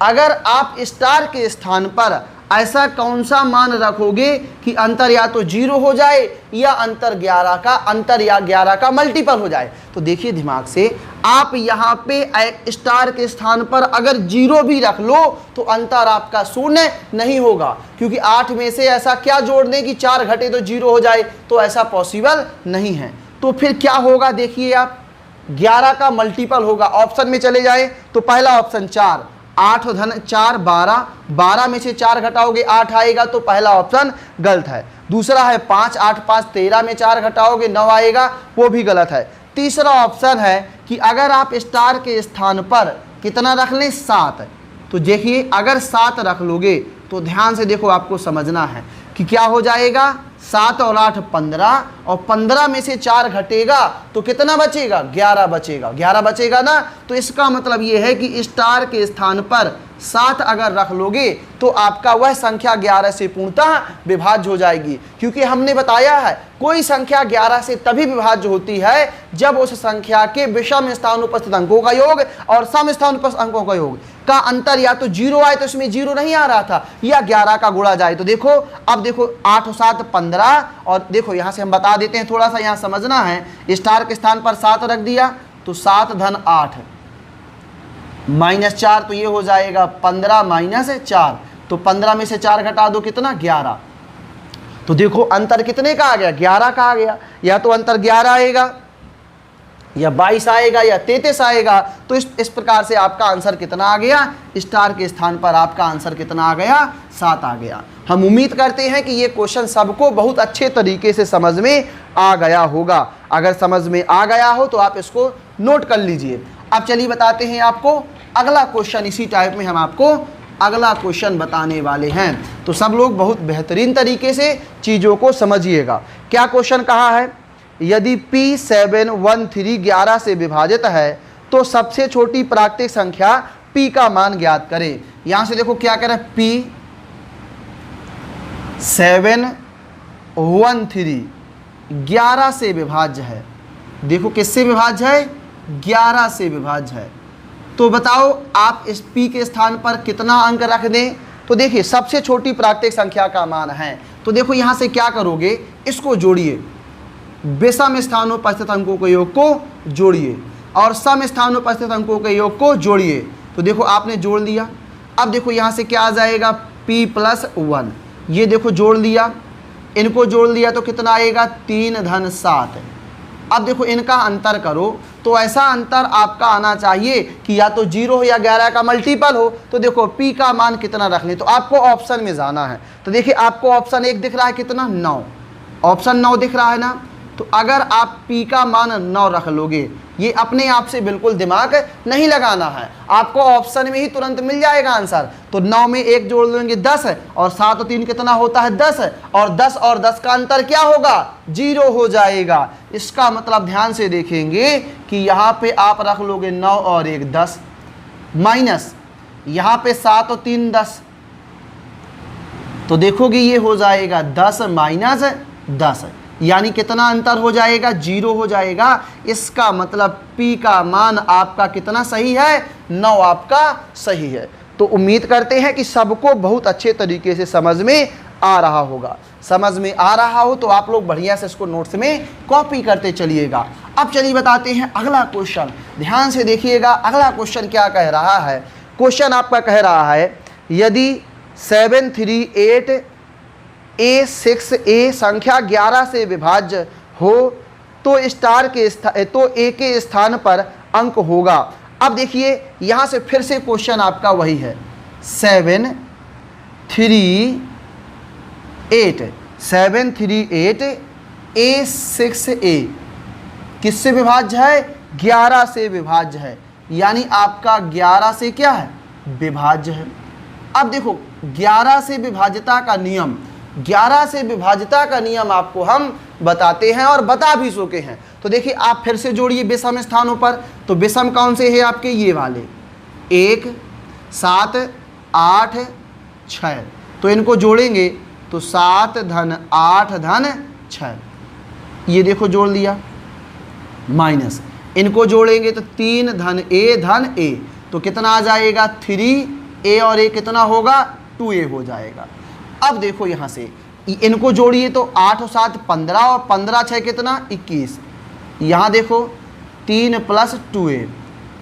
अगर आप स्टार के स्थान पर ऐसा कौन सा मान रखोगे कि अंतर या तो 0 हो जाए या अंतर 11 का मल्टीपल हो जाए। तो देखिए दिमाग से, आप यहाँ पे स्टार के स्थान पर अगर 0 भी रख लो तो अंतर आपका 0 नहीं होगा, क्योंकि 8 में से ऐसा क्या जोड़ दें कि 4 घटे तो 0 हो जाए, तो ऐसा पॉसिबल नहीं है। तो फिर क्या होगा देखिए आप, 11 का मल्टीपल होगा। ऑप्शन में चले जाए तो पहला ऑप्शन 4, 8 धन 4 12, 12 में से 4 घटाओगे 8 आएगा, तो पहला ऑप्शन गलत है। दूसरा है 5, 8 5 13 में 4 घटाओगे 9 आएगा, वो भी गलत है। तीसरा ऑप्शन है कि अगर आप स्टार के स्थान पर कितना रख लें 7, तो देखिए अगर 7 रख लोगे तो ध्यान से देखो आपको समझना है कि क्या हो जाएगा, 7 और 8 15, और 15 में से 4 घटेगा तो कितना बचेगा 11 बचेगा, 11 बचेगा ना। तो इसका मतलब ये है कि स्टार के स्थान पर 7 अगर रख लोगे तो आपका वह संख्या 11 से पूर्णतः विभाज्य हो जाएगी, क्योंकि हमने बताया है कोई संख्या 11 से तभी विभाज्य होती है जब उस संख्या के विषम स्थान उपस्थित अंकों का योग और सम स्थान उपस्थित अंकों का योग का अंतर या तो 0 आए, तो इसमें 0 नहीं आ रहा था, या 11 का गुणा जाए। तो देखो अब देखो 8 और 7 15, और देखो यहाँ से हम बता देते हैं, थोड़ा सा यहाँ समझना है। स्टार के स्थान पर 7 रख दिया तो 7 धन 8 माइनस 4, तो ये हो जाएगा 15 माइनस 4, तो 15 में से 4 घटा दो कितना 11। तो देखो अंतर कितने का आ गया 11 का आ गया, या तो अंतर 11 आएगा या 22 आएगा या 33 आएगा। तो इस प्रकार से आपका आंसर कितना आ गया, स्टार के स्थान पर आपका आंसर कितना आ गया 7 आ गया। हम उम्मीद करते हैं कि ये क्वेश्चन सबको बहुत अच्छे तरीके से समझ में आ गया होगा। अगर समझ में आ गया हो तो आप इसको नोट कर लीजिए। अब चलिए बताते हैं आपको अगला क्वेश्चन, इसी टाइप में हम आपको अगला क्वेश्चन बताने वाले हैं। तो सब लोग बहुत बेहतरीन तरीके से चीज़ों को समझिएगा। क्या क्वेश्चन कहा है, यदि P713 11 से विभाजित है तो सबसे छोटी प्राकृतिक संख्या P का मान ज्ञात करें। यहाँ से देखो क्या करें, 11 से विभाज्य है। देखो किससे विभाज्य है? 11 से विभाज्य है। तो बताओ आप इस p के स्थान पर कितना अंक रख दें? तो देखिए सबसे छोटी प्राकृतिक संख्या का मान है, तो देखो यहाँ से क्या करोगे, इसको जोड़िए, विषम स्थानों पर स्थित अंकों के योग को जोड़िए और सम स्थानों पर स्थित अंकों के योग को जोड़िए। तो देखो आपने जोड़ दिया। अब देखो यहाँ से क्या आ जाएगा, p + 1, ये देखो जोड़ लिया, इनको जोड़ लिया तो कितना आएगा, 3 धन 7। अब देखो इनका अंतर करो तो ऐसा अंतर आपका आना चाहिए कि या तो 0 हो या 11 का मल्टीपल हो। तो देखो p का मान कितना रख लें, तो आपको ऑप्शन में जाना है। तो देखिए आपको ऑप्शन 1 दिख रहा है कितना, 9, ऑप्शन 9 दिख रहा है ना। तो अगर आप p का मान 9 रख लोगे, ये अपने आप से बिल्कुल दिमाग नहीं लगाना है, आपको ऑप्शन में ही तुरंत मिल जाएगा आंसर। तो 9 में 1 जोड़ लेंगे 10 और 7 और 3 कितना होता है, 10, और 10 और 10 का अंतर क्या होगा, 0 हो जाएगा। इसका मतलब ध्यान से देखेंगे कि यहाँ पे आप रख लोगे 9 और 1 10, माइनस यहाँ पे 7 और 3 10, तो देखोगे ये हो जाएगा 10 माइनस 10, यानी कितना अंतर हो जाएगा, 0 हो जाएगा। इसका मतलब p का मान आपका कितना सही है, 9 आपका सही है। तो उम्मीद करते हैं कि सबको बहुत अच्छे तरीके से समझ में आ रहा होगा। समझ में आ रहा हो तो आप लोग बढ़िया से इसको नोट्स में कॉपी करते चलिएगा। अब चलिए बताते हैं अगला क्वेश्चन, ध्यान से देखिएगा अगला क्वेश्चन क्या कह रहा है। क्वेश्चन आपका कह रहा है, यदि 738A6A संख्या 11 से विभाज्य हो तो A के स्थान पर अंक होगा। अब देखिए यहाँ से फिर से क्वेश्चन आपका वही है, 738A6A किससे विभाज्य है, 11 से विभाज्य है, यानी आपका 11 से क्या है, विभाज्य है। अब देखो 11 से विभाज्यता का नियम, 11 से विभाज्यता का नियम आपको हम बताते हैं और बता भी चुके हैं। तो देखिए आप फिर से जोड़िए विषम स्थानों पर। तो विषम कौन से है आपके, ये वाले 1 7 8 6, तो इनको जोड़ेंगे तो 7 धन 8 धन 6, ये देखो जोड़ लिया, माइनस इनको जोड़ेंगे तो 3 धन a, तो कितना आ जाएगा, 3a और a कितना होगा, 2a हो जाएगा। अब देखो यहाँ से इनको जोड़िए तो 8 और 7 15 और 15 6 कितना 21, यहाँ देखो 3 + 2a।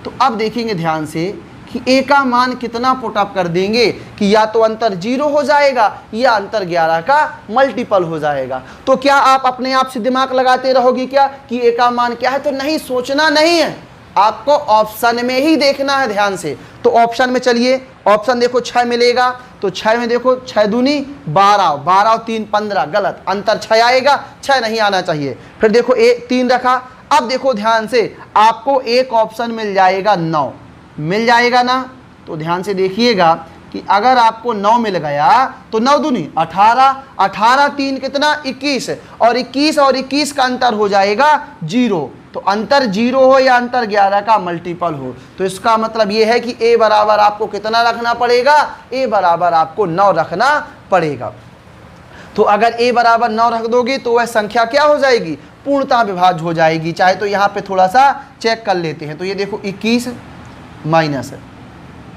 तो अब देखेंगे ध्यान से कि a का मान कितना पुटअप कर देंगे कि या तो अंतर 0 हो जाएगा या अंतर 11 का मल्टीपल हो जाएगा। तो क्या आप अपने आप से दिमाग लगाते रहोगे क्या कि a का मान क्या है, तो नहीं, सोचना नहीं है, आपको ऑप्शन में ही देखना है ध्यान से। तो ऑप्शन में चलिए, ऑप्शन देखो 6 मिलेगा, तो 6 में देखो 6 दूनी 12, 12 और 3 15, गलत, अंतर 6 आएगा, 6 नहीं आना चाहिए। फिर देखो 3 रखा। अब देखो ध्यान से आपको एक ऑप्शन मिल जाएगा 9, मिल जाएगा ना। तो ध्यान से देखिएगा कि अगर आपको 9 मिल गया तो 9 दूनी 18, 18 3 कितना 21, और 21 का अंतर हो जाएगा 0। तो अंतर 0 हो या अंतर 11 का मल्टीपल हो, तो इसका मतलब ये है कि a बराबर आपको कितना रखना पड़ेगा, a बराबर आपको 9 रखना पड़ेगा। तो अगर a बराबर 9 रख दोगे तो वह संख्या क्या हो जाएगी, पूर्णतः विभाज्य हो जाएगी। चाहे तो यहाँ पे थोड़ा सा चेक कर लेते हैं। तो ये देखो 21 माइनस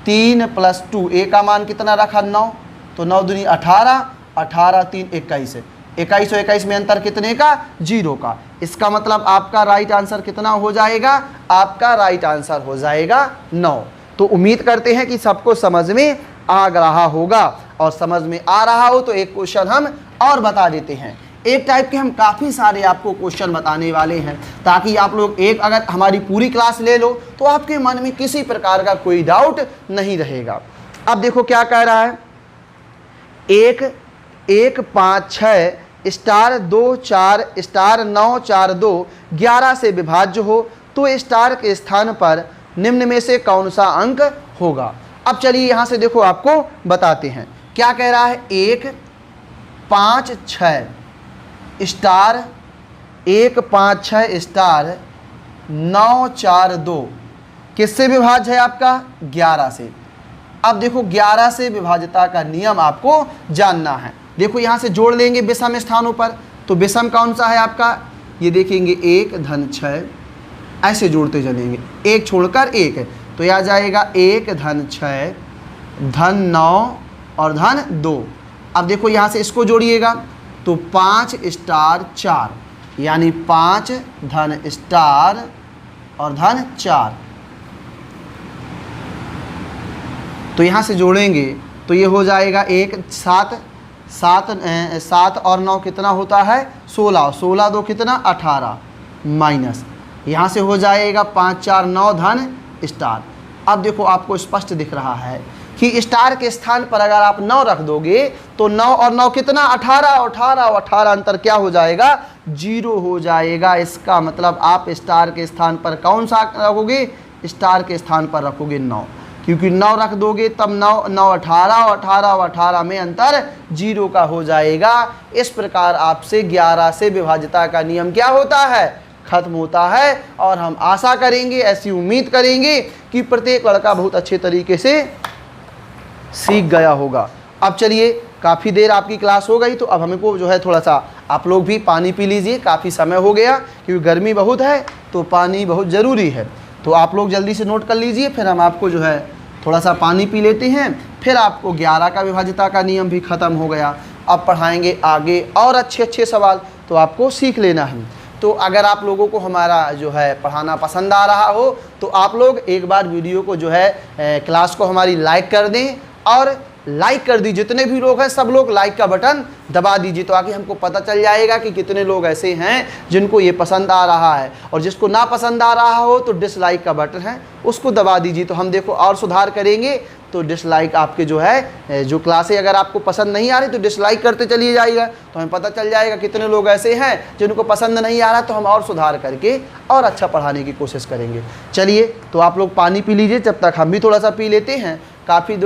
3 + 2, a का मान कितना रखा 9, तो 9 दूनी 18, 18 3 21, 21 और 21 में अंतर कितने का, 0 का। इसका मतलब आपका राइट आंसर कितना हो जाएगा, आपका राइट आंसर हो जाएगा 9। तो उम्मीद करते हैं कि सबको समझ में आ रहा होगा, और समझ में आ रहा हो तो एक क्वेश्चन हम और बता देते हैं। एक टाइप के हम काफ़ी सारे आपको क्वेश्चन बताने वाले हैं, ताकि आप लोग एक अगर हमारी पूरी क्लास ले लो तो आपके मन में किसी प्रकार का कोई डाउट नहीं रहेगा। अब देखो क्या कह रहा है, 1 1 5 6 स्टार 2 4 स्टार 9 4 2 11 से विभाज्य हो तो स्टार के स्थान पर निम्न में से कौन सा अंक होगा। अब चलिए यहाँ से देखो आपको बताते हैं क्या कह रहा है। 1 5 6 स्टार 1 5 6 स्टार 9 4 2 किससे विभाज्य है आपका, 11 से। अब देखो 11 से विभाज्यता का नियम आपको जानना है। देखो यहाँ से जोड़ लेंगे विषम स्थानों पर, तो विषम कौन सा है आपका, ये देखेंगे 1 धन 6, ऐसे जोड़ते चलेंगे, एक छोड़कर एक है, तो यह आ जाएगा 1 धन 6 धन 9 और धन 2। अब देखो यहाँ से इसको जोड़िएगा तो 5 स्टार 4, यानी 5 धन स्टार और धन 4। तो यहाँ से जोड़ेंगे तो ये हो जाएगा 7 और 9 कितना होता है 16, 16 2 कितना 18, माइनस यहाँ से हो जाएगा 5 4 9 धन स्टार। अब देखो आपको स्पष्ट दिख रहा है कि स्टार के स्थान पर अगर आप 9 रख दोगे तो 9 और 9 कितना 18, 18 और 18 अंतर क्या हो जाएगा 0 हो जाएगा। इसका मतलब आप स्टार के स्थान पर कौन सा रखोगे, स्टार के स्थान पर रखोगे 9, क्योंकि 9 रख दोगे तब 9 9 18 और 18 और 18 में अंतर 0 का हो जाएगा। इस प्रकार आपसे 11 से विभाज्यता का नियम क्या होता है, खत्म होता है। और हम आशा करेंगे, ऐसी उम्मीद करेंगे कि प्रत्येक लड़का बहुत अच्छे तरीके से सीख गया होगा। अब चलिए, काफ़ी देर आपकी क्लास हो गई, तो अब हमको जो है थोड़ा सा आप लोग भी पानी पी लीजिए, काफ़ी समय हो गया, क्योंकि गर्मी बहुत है तो पानी बहुत ज़रूरी है। तो आप लोग जल्दी से नोट कर लीजिए, फिर हम आपको जो है थोड़ा सा पानी पी लेते हैं, फिर आपको 11 का विभाज्यता का नियम भी ख़त्म हो गया। अब पढ़ाएंगे आगे और अच्छे अच्छे सवाल, तो आपको सीख लेना है। तो अगर आप लोगों को हमारा जो है पढ़ाना पसंद आ रहा हो तो आप लोग एक बार वीडियो को जो है क्लास को हमारी लाइक कर दें, और लाइक कर दी, जितने भी लोग हैं सब लोग लाइक का बटन दबा दीजिए, तो आगे हमको पता चल जाएगा कि कितने लोग ऐसे हैं जिनको ये पसंद आ रहा है। और जिसको ना पसंद आ रहा हो तो डिसलाइक का बटन है, उसको दबा दीजिए, तो हम देखो और सुधार करेंगे। तो डिसलाइक आपके जो है जो क्लासें अगर आपको पसंद नहीं आ रही तो डिसलाइक करते चलिए जाइएगा, तो हमें पता चल जाएगा कितने लोग ऐसे हैं जिनको पसंद नहीं आ रहा, तो हम और सुधार करके और अच्छा पढ़ाने की कोशिश करेंगे। चलिए, तो आप लोग पानी पी लीजिए, जब तक हम भी थोड़ा सा पी लेते हैं। काफ़ी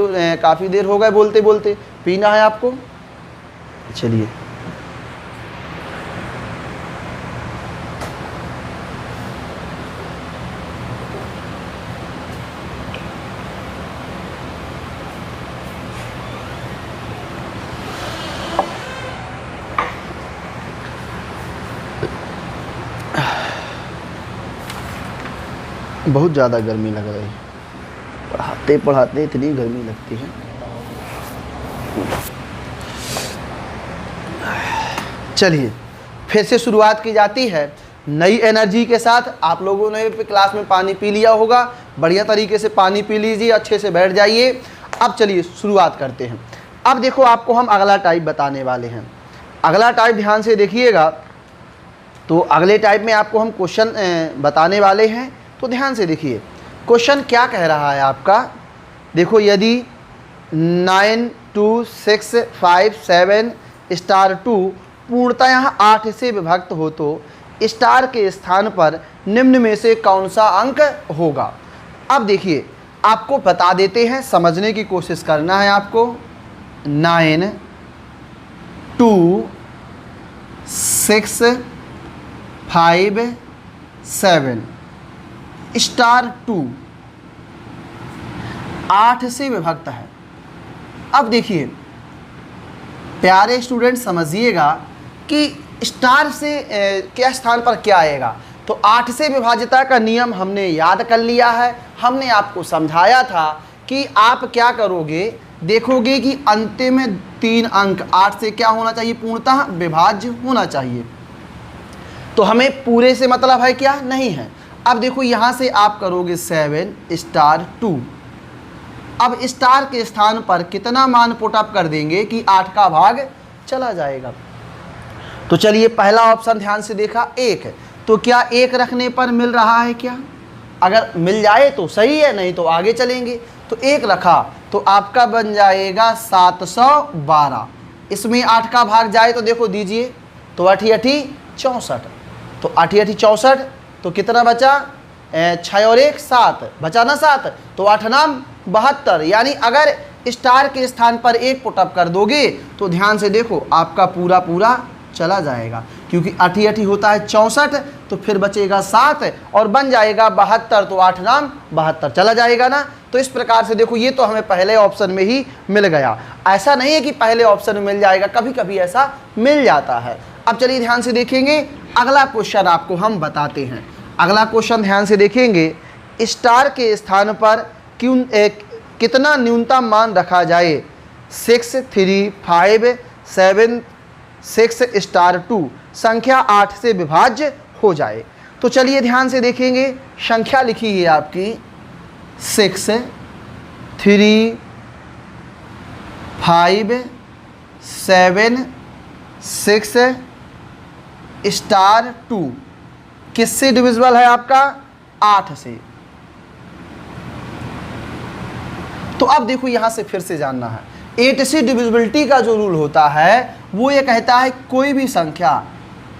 देर हो गए बोलते बोलते, पीना है आपको, चलिए। बहुत ज़्यादा गर्मी लग रही है, पढ़ाते पढ़ाते इतनी गर्मी लगती है। चलिए, फिर से शुरुआत की जाती है नई एनर्जी के साथ। आप लोगों ने क्लास में पानी पी लिया होगा, बढ़िया तरीके से पानी पी लीजिए, अच्छे से बैठ जाइए। अब चलिए शुरुआत करते हैं। अब देखो, आपको हम अगला टाइप बताने वाले हैं। अगला टाइप ध्यान से देखिएगा, तो अगले टाइप में आपको हम क्वेश्चन बताने वाले हैं, तो ध्यान से देखिए। क्वेश्चन क्या कह रहा है आपका, देखो, यदि 9 2 6 5 7 स्टार 2 पूर्णतः यहाँ 8 से विभक्त हो तो स्टार के स्थान पर निम्न में से कौन सा अंक होगा। अब देखिए, आपको बता देते हैं, समझने की कोशिश करना है आपको। 9 2 6 5 7 स्टार 2 8 से विभक्त है। अब देखिए प्यारे स्टूडेंट, समझिएगा कि स्टार से क्या स्थान पर क्या आएगा। तो 8 से विभाज्यता का नियम हमने याद कर लिया है। हमने आपको समझाया था कि आप क्या करोगे, देखोगे कि अंतिम में 3 अंक 8 से क्या होना चाहिए, पूर्णतः विभाज्य होना चाहिए। तो हमें पूरे से मतलब है क्या, नहीं है। अब देखो, यहाँ से आप करोगे 7 स्टार 2। अब स्टार के स्थान पर कितना मान पुट अप कर देंगे कि 8 का भाग चला जाएगा। तो चलिए, पहला ऑप्शन ध्यान से देखा 1, तो क्या 1 रखने पर मिल रहा है क्या, अगर मिल जाए तो सही है, नहीं तो आगे चलेंगे। तो 1 रखा तो आपका बन जाएगा 712। इसमें 8 का भाग जाए तो देखो दीजिए, तो 8 8 64, तो 8 8 64, तो कितना बचा, 6 और 1 7, बचा ना 7, तो 8 नाम 72। यानी अगर स्टार के स्थान पर 1 पुटअप कर दोगे तो ध्यान से देखो आपका पूरा पूरा चला जाएगा, क्योंकि 8 8 होता है 64, तो फिर बचेगा 7 और बन जाएगा 72, तो 8 नाम 72 चला जाएगा ना। तो इस प्रकार से देखो ये तो हमें पहले ऑप्शन में ही मिल गया। ऐसा नहीं है कि पहले ऑप्शन में मिल जाएगा, कभी कभी ऐसा मिल जाता है। अब चलिए ध्यान से देखेंगे, अगला क्वेश्चन आपको हम बताते हैं। अगला क्वेश्चन ध्यान से देखेंगे, स्टार के स्थान पर कितना न्यूनतम मान रखा जाए? 6 3 5 7 6 स्टार 2 संख्या 8 से विभाज्य हो जाए। तो चलिए ध्यान से देखेंगे, संख्या लिखी है आपकी 6 3 5 7 6 स्टार 2 किससे डिविजिबल है आपका? 8 से। तो अब देखो यहां से फिर से जानना है, 8 से डिविजिबिलिटी का जो रूल होता है वो ये कहता है कोई भी संख्या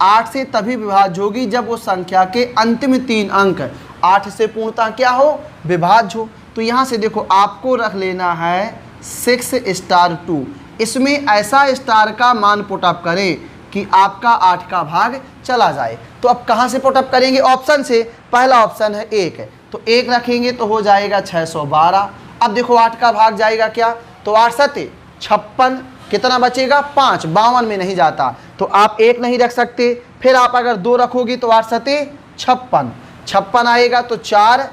8 से तभी विभाज्य होगी जब वो संख्या के अंतिम 3 अंक 8 से पूर्णतः क्या हो? विभाज्य हो। तो यहां से देखो आपको रख लेना है 6 स्टार 2, इसमें ऐसा स्टार का मान पुटअप करें कि आपका 8 का भाग चला जाए। तो अब कहां से पुटअप करेंगे? ऑप्शन से। पहला ऑप्शन है 1 है, तो 1 रखेंगे तो हो जाएगा 612। अब देखो 8 का भाग जाएगा क्या? तो 8 7 56, कितना बचेगा? 5, 52 में नहीं जाता, तो आप 1 नहीं रख सकते। फिर आप अगर 2 रखोगे तो 8 7 56, 56 आएगा तो 4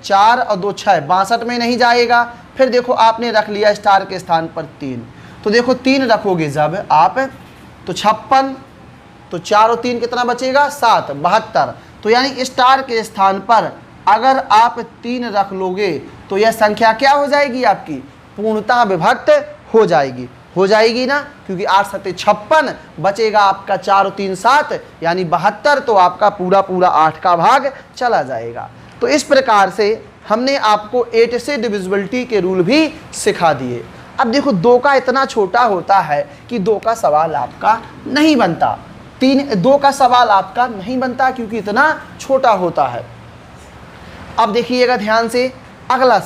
4 और 2 6, 62 में नहीं जाएगा। फिर देखो आपने रख लिया स्टार के स्थान पर 3, तो देखो 3 रखोगे जब आप तो 56, तो 4 और 3 कितना बचेगा? 7, 72। तो यानी स्टार के स्थान पर अगर आप 3 रख लोगे तो यह संख्या क्या हो जाएगी? आपकी पूर्णतः विभक्त हो जाएगी ना, क्योंकि 8 7 56 बचेगा आपका 4 और 3 7 यानी 72, तो आपका पूरा 8 का भाग चला जाएगा। तो इस प्रकार से हमने आपको 8 से डिविजिबिलिटी के रूल भी सिखा दिए। अब देखो 2 का इतना छोटा होता है कि 2 का सवाल आपका नहीं बनता, 2 का सवाल आपका नहीं बनता क्योंकि इतना छोटा होता है। अब देखिएगा ध्यान से अगला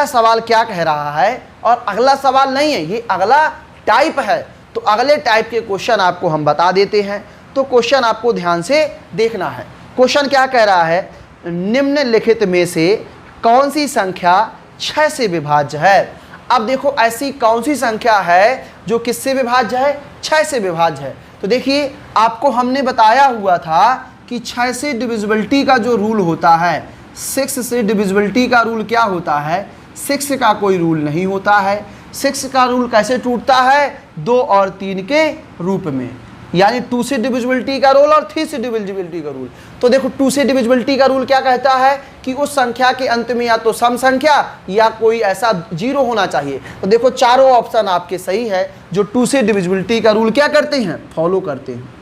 सवाल क्या कह रहा है, और अगला सवाल नहीं है, ये अगला टाइप है। तो अगले टाइप के क्वेश्चन आपको हम बता देते हैं। तो क्वेश्चन आपको ध्यान से देखना है। क्वेश्चन क्या कह रहा है, निम्नलिखित में से कौन सी संख्या 6 से विभाज्य है? अब देखो ऐसी कौन सी संख्या है जो किससे विभाज्य है? 6 से विभाज्य है। तो देखिए आपको हमने बताया हुआ था कि 6 से डिविजिबिलिटी का जो रूल होता है, 6 से डिविजिबिलिटी का रूल क्या होता है? 6 का कोई रूल नहीं होता है। 6 का रूल कैसे टूटता है? 2 और 3 के रूप में, यानी 2 से डिविजिबिलिटी का रूल और 3 से डिविजिबिलिटी का रूल। तो देखो 2 से डिविजिबिलिटी का रूल क्या कहता है कि उस संख्या के अंत में या तो सम संख्या या कोई ऐसा 0 होना चाहिए। तो देखो चारों ऑप्शन आपके सही है जो 2 से डिविजिबिलिटी का रूल क्या करते हैं? फॉलो करते हैं।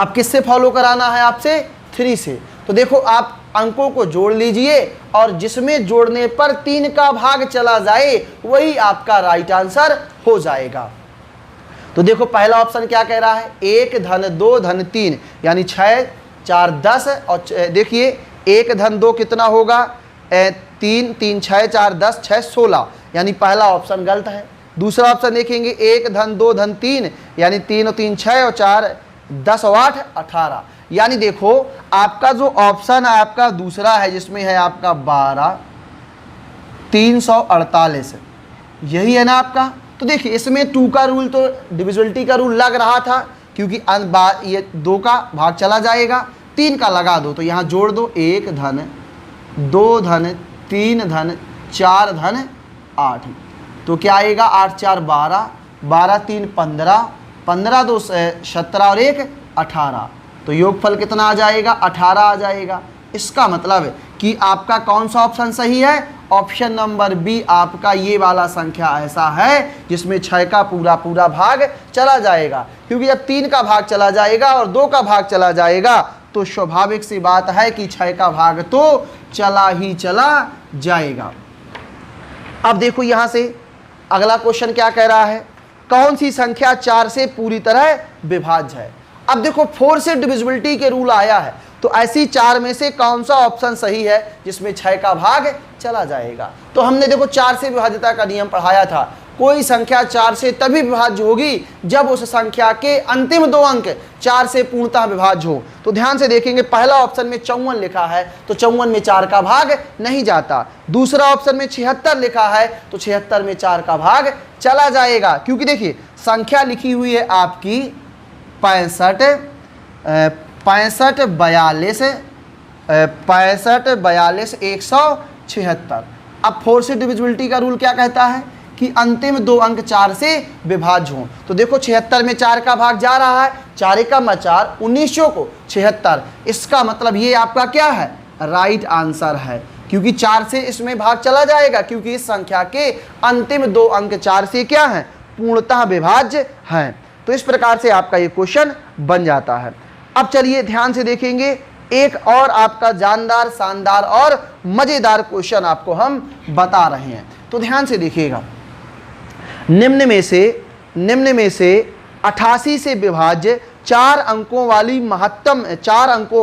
अब किससे फॉलो कराना है? आपसे 3 से। तो देखो आप अंकों को जोड़ लीजिए और जिसमें जोड़ने पर 3 का भाग चला जाए वही आपका राइट आंसर हो जाएगा। तो देखो पहला ऑप्शन क्या कह रहा है? 1 धन 2 धन 3 यानी 6 4 10, और देखिए 1 धन 2 कितना होगा? 3 3 6 4 10 6 16, यानी पहला ऑप्शन गलत है। दूसरा ऑप्शन देखेंगे 1 धन 2 धन 3 यानी 3 और 3 6 और 4 10 और 8 18, यानी देखो आपका जो ऑप्शन है आपका दूसरा है जिसमें है आपका 12 348, यही है ना आपका। तो देखिए इसमें 2 का रूल तो डिविजिबिलिटी का रूल लग रहा था क्योंकि ये 2 का भाग चला जाएगा, 3 का लगा दो तो यहाँ जोड़ दो, 1 धन 2 धन 3 धन 4 धन 8, तो क्या आएगा? 8 4 12, 12 3 15, 15 2 17 और 1 18, तो योगफल कितना आ जाएगा? 18 आ जाएगा। इसका मतलब कि आपका कौन सा ऑप्शन सही है? ऑप्शन नंबर बी आपका ये वाला संख्या ऐसा है जिसमें 6 का पूरा भाग चला जाएगा, क्योंकि जब 3 का भाग चला जाएगा और 2 का भाग चला जाएगा तो स्वाभाविक सी बात है कि 6 का भाग तो चला ही चला जाएगा। अब देखो यहां से अगला क्वेश्चन क्या कह रहा है, कौन सी संख्या 4 से पूरी तरह विभाज्य है। अब देखो 4 से डिविजिबिलिटी के रूल आया है, तो ऐसी 4 में से कौन सा ऑप्शन सही है जिसमें 6 का भाग चला जाएगा। तो हमने देखो 4 से विभाज्यता का नियम पढ़ाया था, कोई संख्या 4 से तभी विभाज्य होगी जब उस संख्या के अंतिम 2 अंक 4 से पूर्णतः विभाज्य हो। तो ध्यान से देखेंगे, पहला ऑप्शन में 54 लिखा है तो 54 में 4 का भाग नहीं जाता। दूसरा ऑप्शन में 76 लिखा है तो 76 में 4 का भाग चला जाएगा, क्योंकि देखिए संख्या लिखी हुई है आपकी 65 42 176। अब 4 से डिविजिबिलिटी का रूल क्या कहता है कि अंतिम 2 अंक 4 से विभाज्य हों। तो देखो 76 में 4 का भाग जा रहा है, 4 का 4 1900 को 76, इसका मतलब ये आपका क्या है, राइट आंसर है, क्योंकि 4 से इसमें भाग चला जाएगा, क्योंकि इस संख्या के अंतिम 2 अंक 4 से क्या है, पूर्णतः विभाज्य हैं। तो इस प्रकार से आपका ये क्वेश्चन बन जाता है। अब चलिए ध्यान से देखेंगे, एक और आपका जानदार, शानदार और मजेदार क्वेश्चन आपको हम बता रहे हैं। तो ध्यान से देखिएगा, निम्न में से 88 से विभाज्य 4 अंकों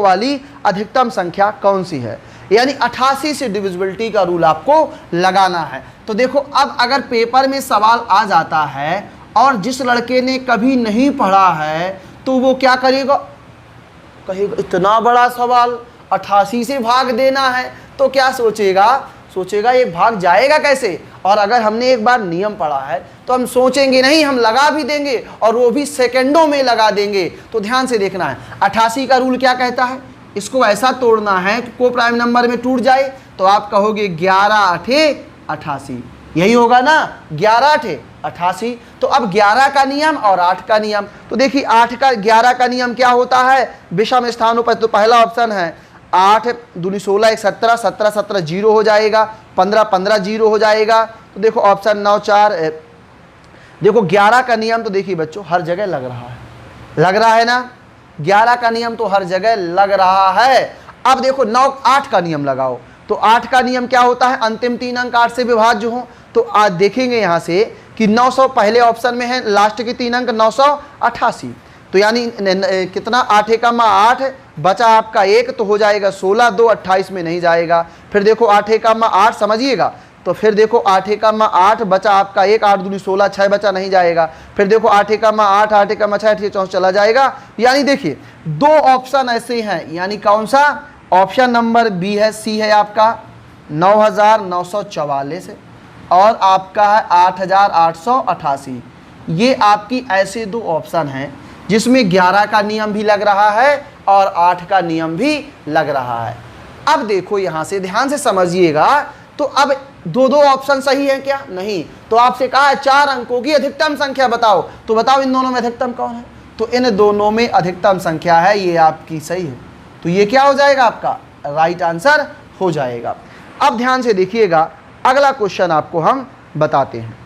वाली अधिकतम संख्या कौन सी है। यानी 88 से डिविजिबिलिटी का रूल आपको लगाना है। तो देखो, अब अगर पेपर में सवाल आ जाता है और जिस लड़के ने कभी नहीं पढ़ा है तो वो क्या करेगा, कहेगा इतना बड़ा सवाल 88 से भाग देना है, तो क्या सोचेगा ये भाग जाएगा कैसे। और अगर हमने एक बार नियम पढ़ा है तो हम सोचेंगे नहीं, हम लगा भी देंगे और वो भी सेकंडों में लगा देंगे। तो ध्यान से देखना है, 88 का रूल क्या कहता है, इसको ऐसा तोड़ना है कि को प्राइम नंबर में टूट जाए। तो आप कहोगे 11 8 88, यही होगा ना, 11 8 88। तो अब 11 का नियम और 8 का नियम, तो देखिए 11 का नियम क्या होता है, विषम स्थानों पर। तो पहला ऑप्शन है 8 दूनी 16 1 17 17 17 जीरो हो जाएगा, 15 15 जीरो हो जाएगा। तो देखो ऑप्शन 9 4। देखो 11 का नियम तो देखिए बच्चों हर जगह लग रहा है ना, 11 का नियम तो हर जगह लग रहा है। अब देखो 8 का नियम लगाओ। तो 8 का नियम क्या होता है, अंतिम 3 अंक 8 से विभाज्य हो। तो आज देखेंगे यहाँ से कि 900 पहले ऑप्शन में है, लास्ट के 3 अंक 988। तो यानी कितना, 8 एकम 8 बचा आपका 1, तो हो जाएगा 16 2 28 में नहीं जाएगा। फिर देखो 8 एकम 8 समझिएगा, तो फिर देखो 8 एकम 8 बचा आपका 1, 8 दूनी 16 6 बचा नहीं जाएगा। फिर देखो 8 एकम 8 8 एकम 6 8 4 चला जाएगा। यानी देखिए 2 ऑप्शन ऐसे हैं, यानी कौन सा, ऑप्शन नंबर बी है, सी है आपका 9944 और आपका है 8888। ये आपकी ऐसे 2 ऑप्शन हैं जिसमें 11 का नियम भी लग रहा है और 8 का नियम भी लग रहा है। अब देखो यहाँ से ध्यान से समझिएगा, तो अब 2 ऑप्शन सही है क्या, नहीं। तो आपसे कहा है 4 अंकों की अधिकतम संख्या बताओ, तो बताओ इन दोनों में अधिकतम कौन है। तो इन दोनों में अधिकतम संख्या है, ये आपकी सही है। तो ये क्या हो जाएगा, आपका राइट आंसर हो जाएगा। अब ध्यान से देखिएगा, अगला क्वेश्चन आपको हम बताते हैं।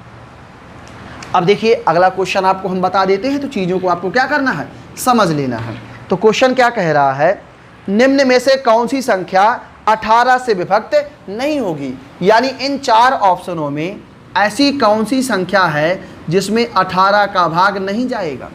अब देखिए अगला क्वेश्चन आपको हम बता देते हैं, तो चीज़ों को आपको क्या करना है, समझ लेना है। तो क्वेश्चन क्या कह रहा है, निम्न में से कौन सी संख्या 18 से विभक्त नहीं होगी। यानी इन 4 ऑप्शनों में ऐसी कौन सी संख्या है जिसमें 18 का भाग नहीं जाएगा।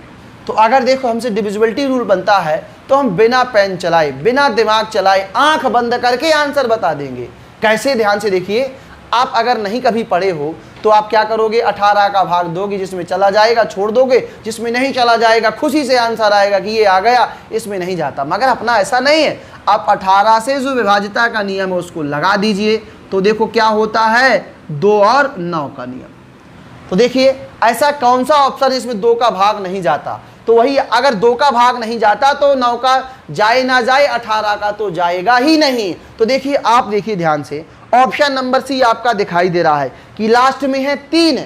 तो अगर देखो हमसे डिविजिबिलिटी रूल बनता है तो हम बिना पेन चलाए, बिना दिमाग चलाए, आंख बंद करके आंसर बता देंगे। कैसे, ध्यान से देखिए, आप अगर नहीं कभी पढ़े हो तो आप क्या करोगे, 18 का भाग दोगे, जिसमें चला जाएगा छोड़ दोगे, जिसमें नहीं चला जाएगा खुशी से आंसर आएगा कि ये आ गया, इसमें नहीं जाता। मगर अपना ऐसा नहीं है, आप 18 से जो विभाज्यता का नियम है उसको लगा दीजिए। तो देखो क्या होता है, 2 और 9 का नियम। तो देखिए ऐसा कौन सा ऑप्शन इसमें 2 का भाग नहीं जाता। तो वही, अगर 2 का भाग नहीं जाता तो 9 का जाए ना जाए, 18 का तो जाएगा ही नहीं। तो देखिए आप देखिए ध्यान से, ऑप्शन नंबर सी आपका दिखाई दे रहा है कि लास्ट में है 3,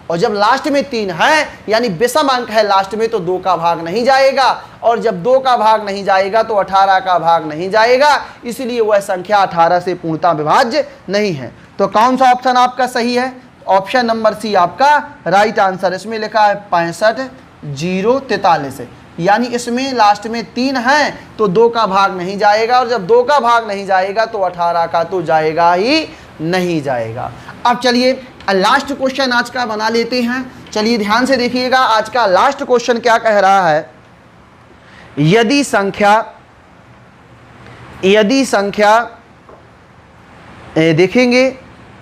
और जब लास्ट में 3 है यानी विषम अंक है लास्ट में, तो 2 का भाग नहीं जाएगा, और जब 2 का भाग नहीं जाएगा तो 18 का भाग नहीं जाएगा, इसलिए वह संख्या 18 से पूर्णतः विभाज्य नहीं है। तो कौन सा ऑप्शन आपका सही है, ऑप्शन नंबर सी आपका राइट आंसर। इसमें लिखा है 65 0 43, यानी इसमें लास्ट में 3 है तो 2 का भाग नहीं जाएगा, और जब 2 का भाग नहीं जाएगा तो 18 का तो जाएगा ही नहीं जाएगा। अब चलिए लास्ट क्वेश्चन आज का बना लेते हैं। चलिए ध्यान से देखिएगा, आज का लास्ट क्वेश्चन क्या कह रहा है, यदि संख्या देखेंगे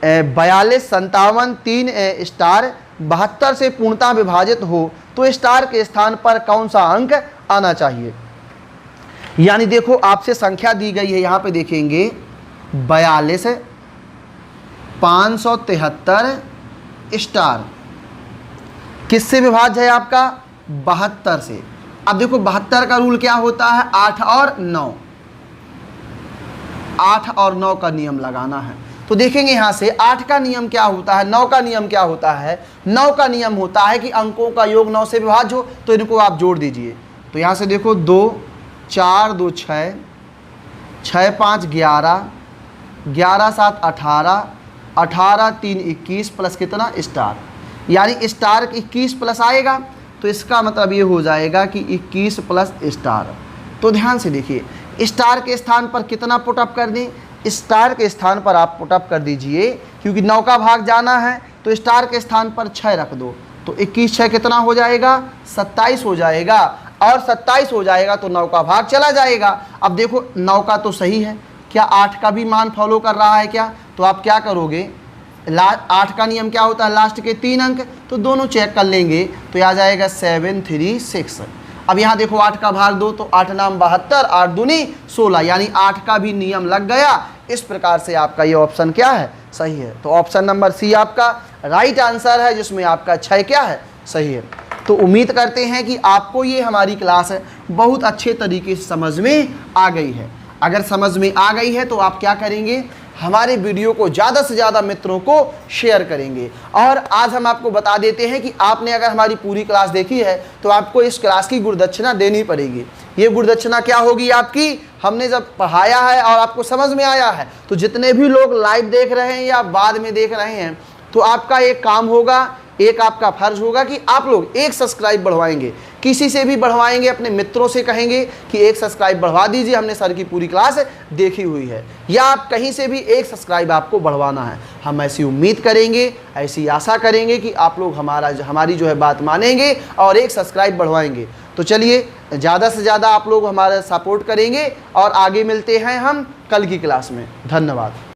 42 57 3 स्टार 72 से पूर्णतः विभाजित हो तो स्टार के स्थान पर कौन सा अंक आना चाहिए। यानी देखो आपसे संख्या दी गई है, यहाँ पे देखेंगे 42 573 स्टार किससे विभाज्य है आपका 72 से। अब देखो 72 का रूल क्या होता है 8 और 9, 8 और 9 का नियम लगाना है। तो देखेंगे यहाँ से 8 का नियम क्या होता है, 9 का नियम क्या होता है। 9 का नियम होता है कि अंकों का योग 9 से विभाज्य हो, तो इनको आप जोड़ दीजिए। तो यहाँ से देखो 2 4 2 6 6 5 11 11 7 18 18 3 21 प्लस कितना स्टार, यानी स्टार 21 प्लस आएगा तो इसका मतलब ये हो जाएगा कि 21 प्लस स्टार। तो ध्यान से देखिए स्टार के स्थान पर कितना पुटअप कर दें, स्टार के स्थान पर आप पुटअप कर दीजिए, क्योंकि 9 का भाग जाना है तो स्टार के स्थान पर 6 रख दो, तो 21 6 कितना हो जाएगा 27 हो जाएगा, और 27 हो जाएगा तो 9 का भाग चला जाएगा। अब देखो 9 का तो सही है, क्या 8 का भी मान फॉलो कर रहा है क्या, तो आप क्या करोगे 8 का नियम क्या होता है लास्ट के 3 अंक, तो दोनों चेक कर लेंगे तो आ जाएगा 7 3 6। अब यहाँ देखो 8 का भाग दो तो 8 नाम 72 8 दूनी 16, यानी 8 का भी नियम लग गया। इस प्रकार से आपका ये ऑप्शन क्या है सही है। तो ऑप्शन नंबर सी आपका राइट आंसर है, जिसमें आपका 6 क्या है सही है। तो उम्मीद करते हैं कि आपको ये हमारी क्लास बहुत अच्छे तरीके से समझ में आ गई है। अगर समझ में आ गई है तो आप क्या करेंगे, हमारे वीडियो को ज़्यादा से ज़्यादा मित्रों को शेयर करेंगे। और आज हम आपको बता देते हैं कि आपने अगर हमारी पूरी क्लास देखी है तो आपको इस क्लास की गुरुदक्षिणा देनी पड़ेगी। ये गुरुदक्षिणा क्या होगी आपकी, हमने जब पढ़ाया है और आपको समझ में आया है तो जितने भी लोग लाइव देख रहे हैं या बाद में देख रहे हैं, तो आपका एक काम होगा, एक आपका फर्ज होगा कि आप लोग एक सब्सक्राइब बढ़वाएंगे, किसी से भी बढ़वाएंगे, अपने मित्रों से कहेंगे कि एक सब्सक्राइब बढ़वा दीजिए, हमने सर की पूरी क्लास देखी हुई है, या आप कहीं से भी एक सब्सक्राइब आपको बढ़वाना है। हम ऐसी उम्मीद करेंगे, ऐसी आशा करेंगे कि आप लोग हमारी जो है बात मानेंगे और एक सब्सक्राइब बढ़वाएंगे। तो चलिए ज़्यादा से ज़्यादा आप लोग हमारा सपोर्ट करेंगे और आगे मिलते हैं हम कल की क्लास में। धन्यवाद।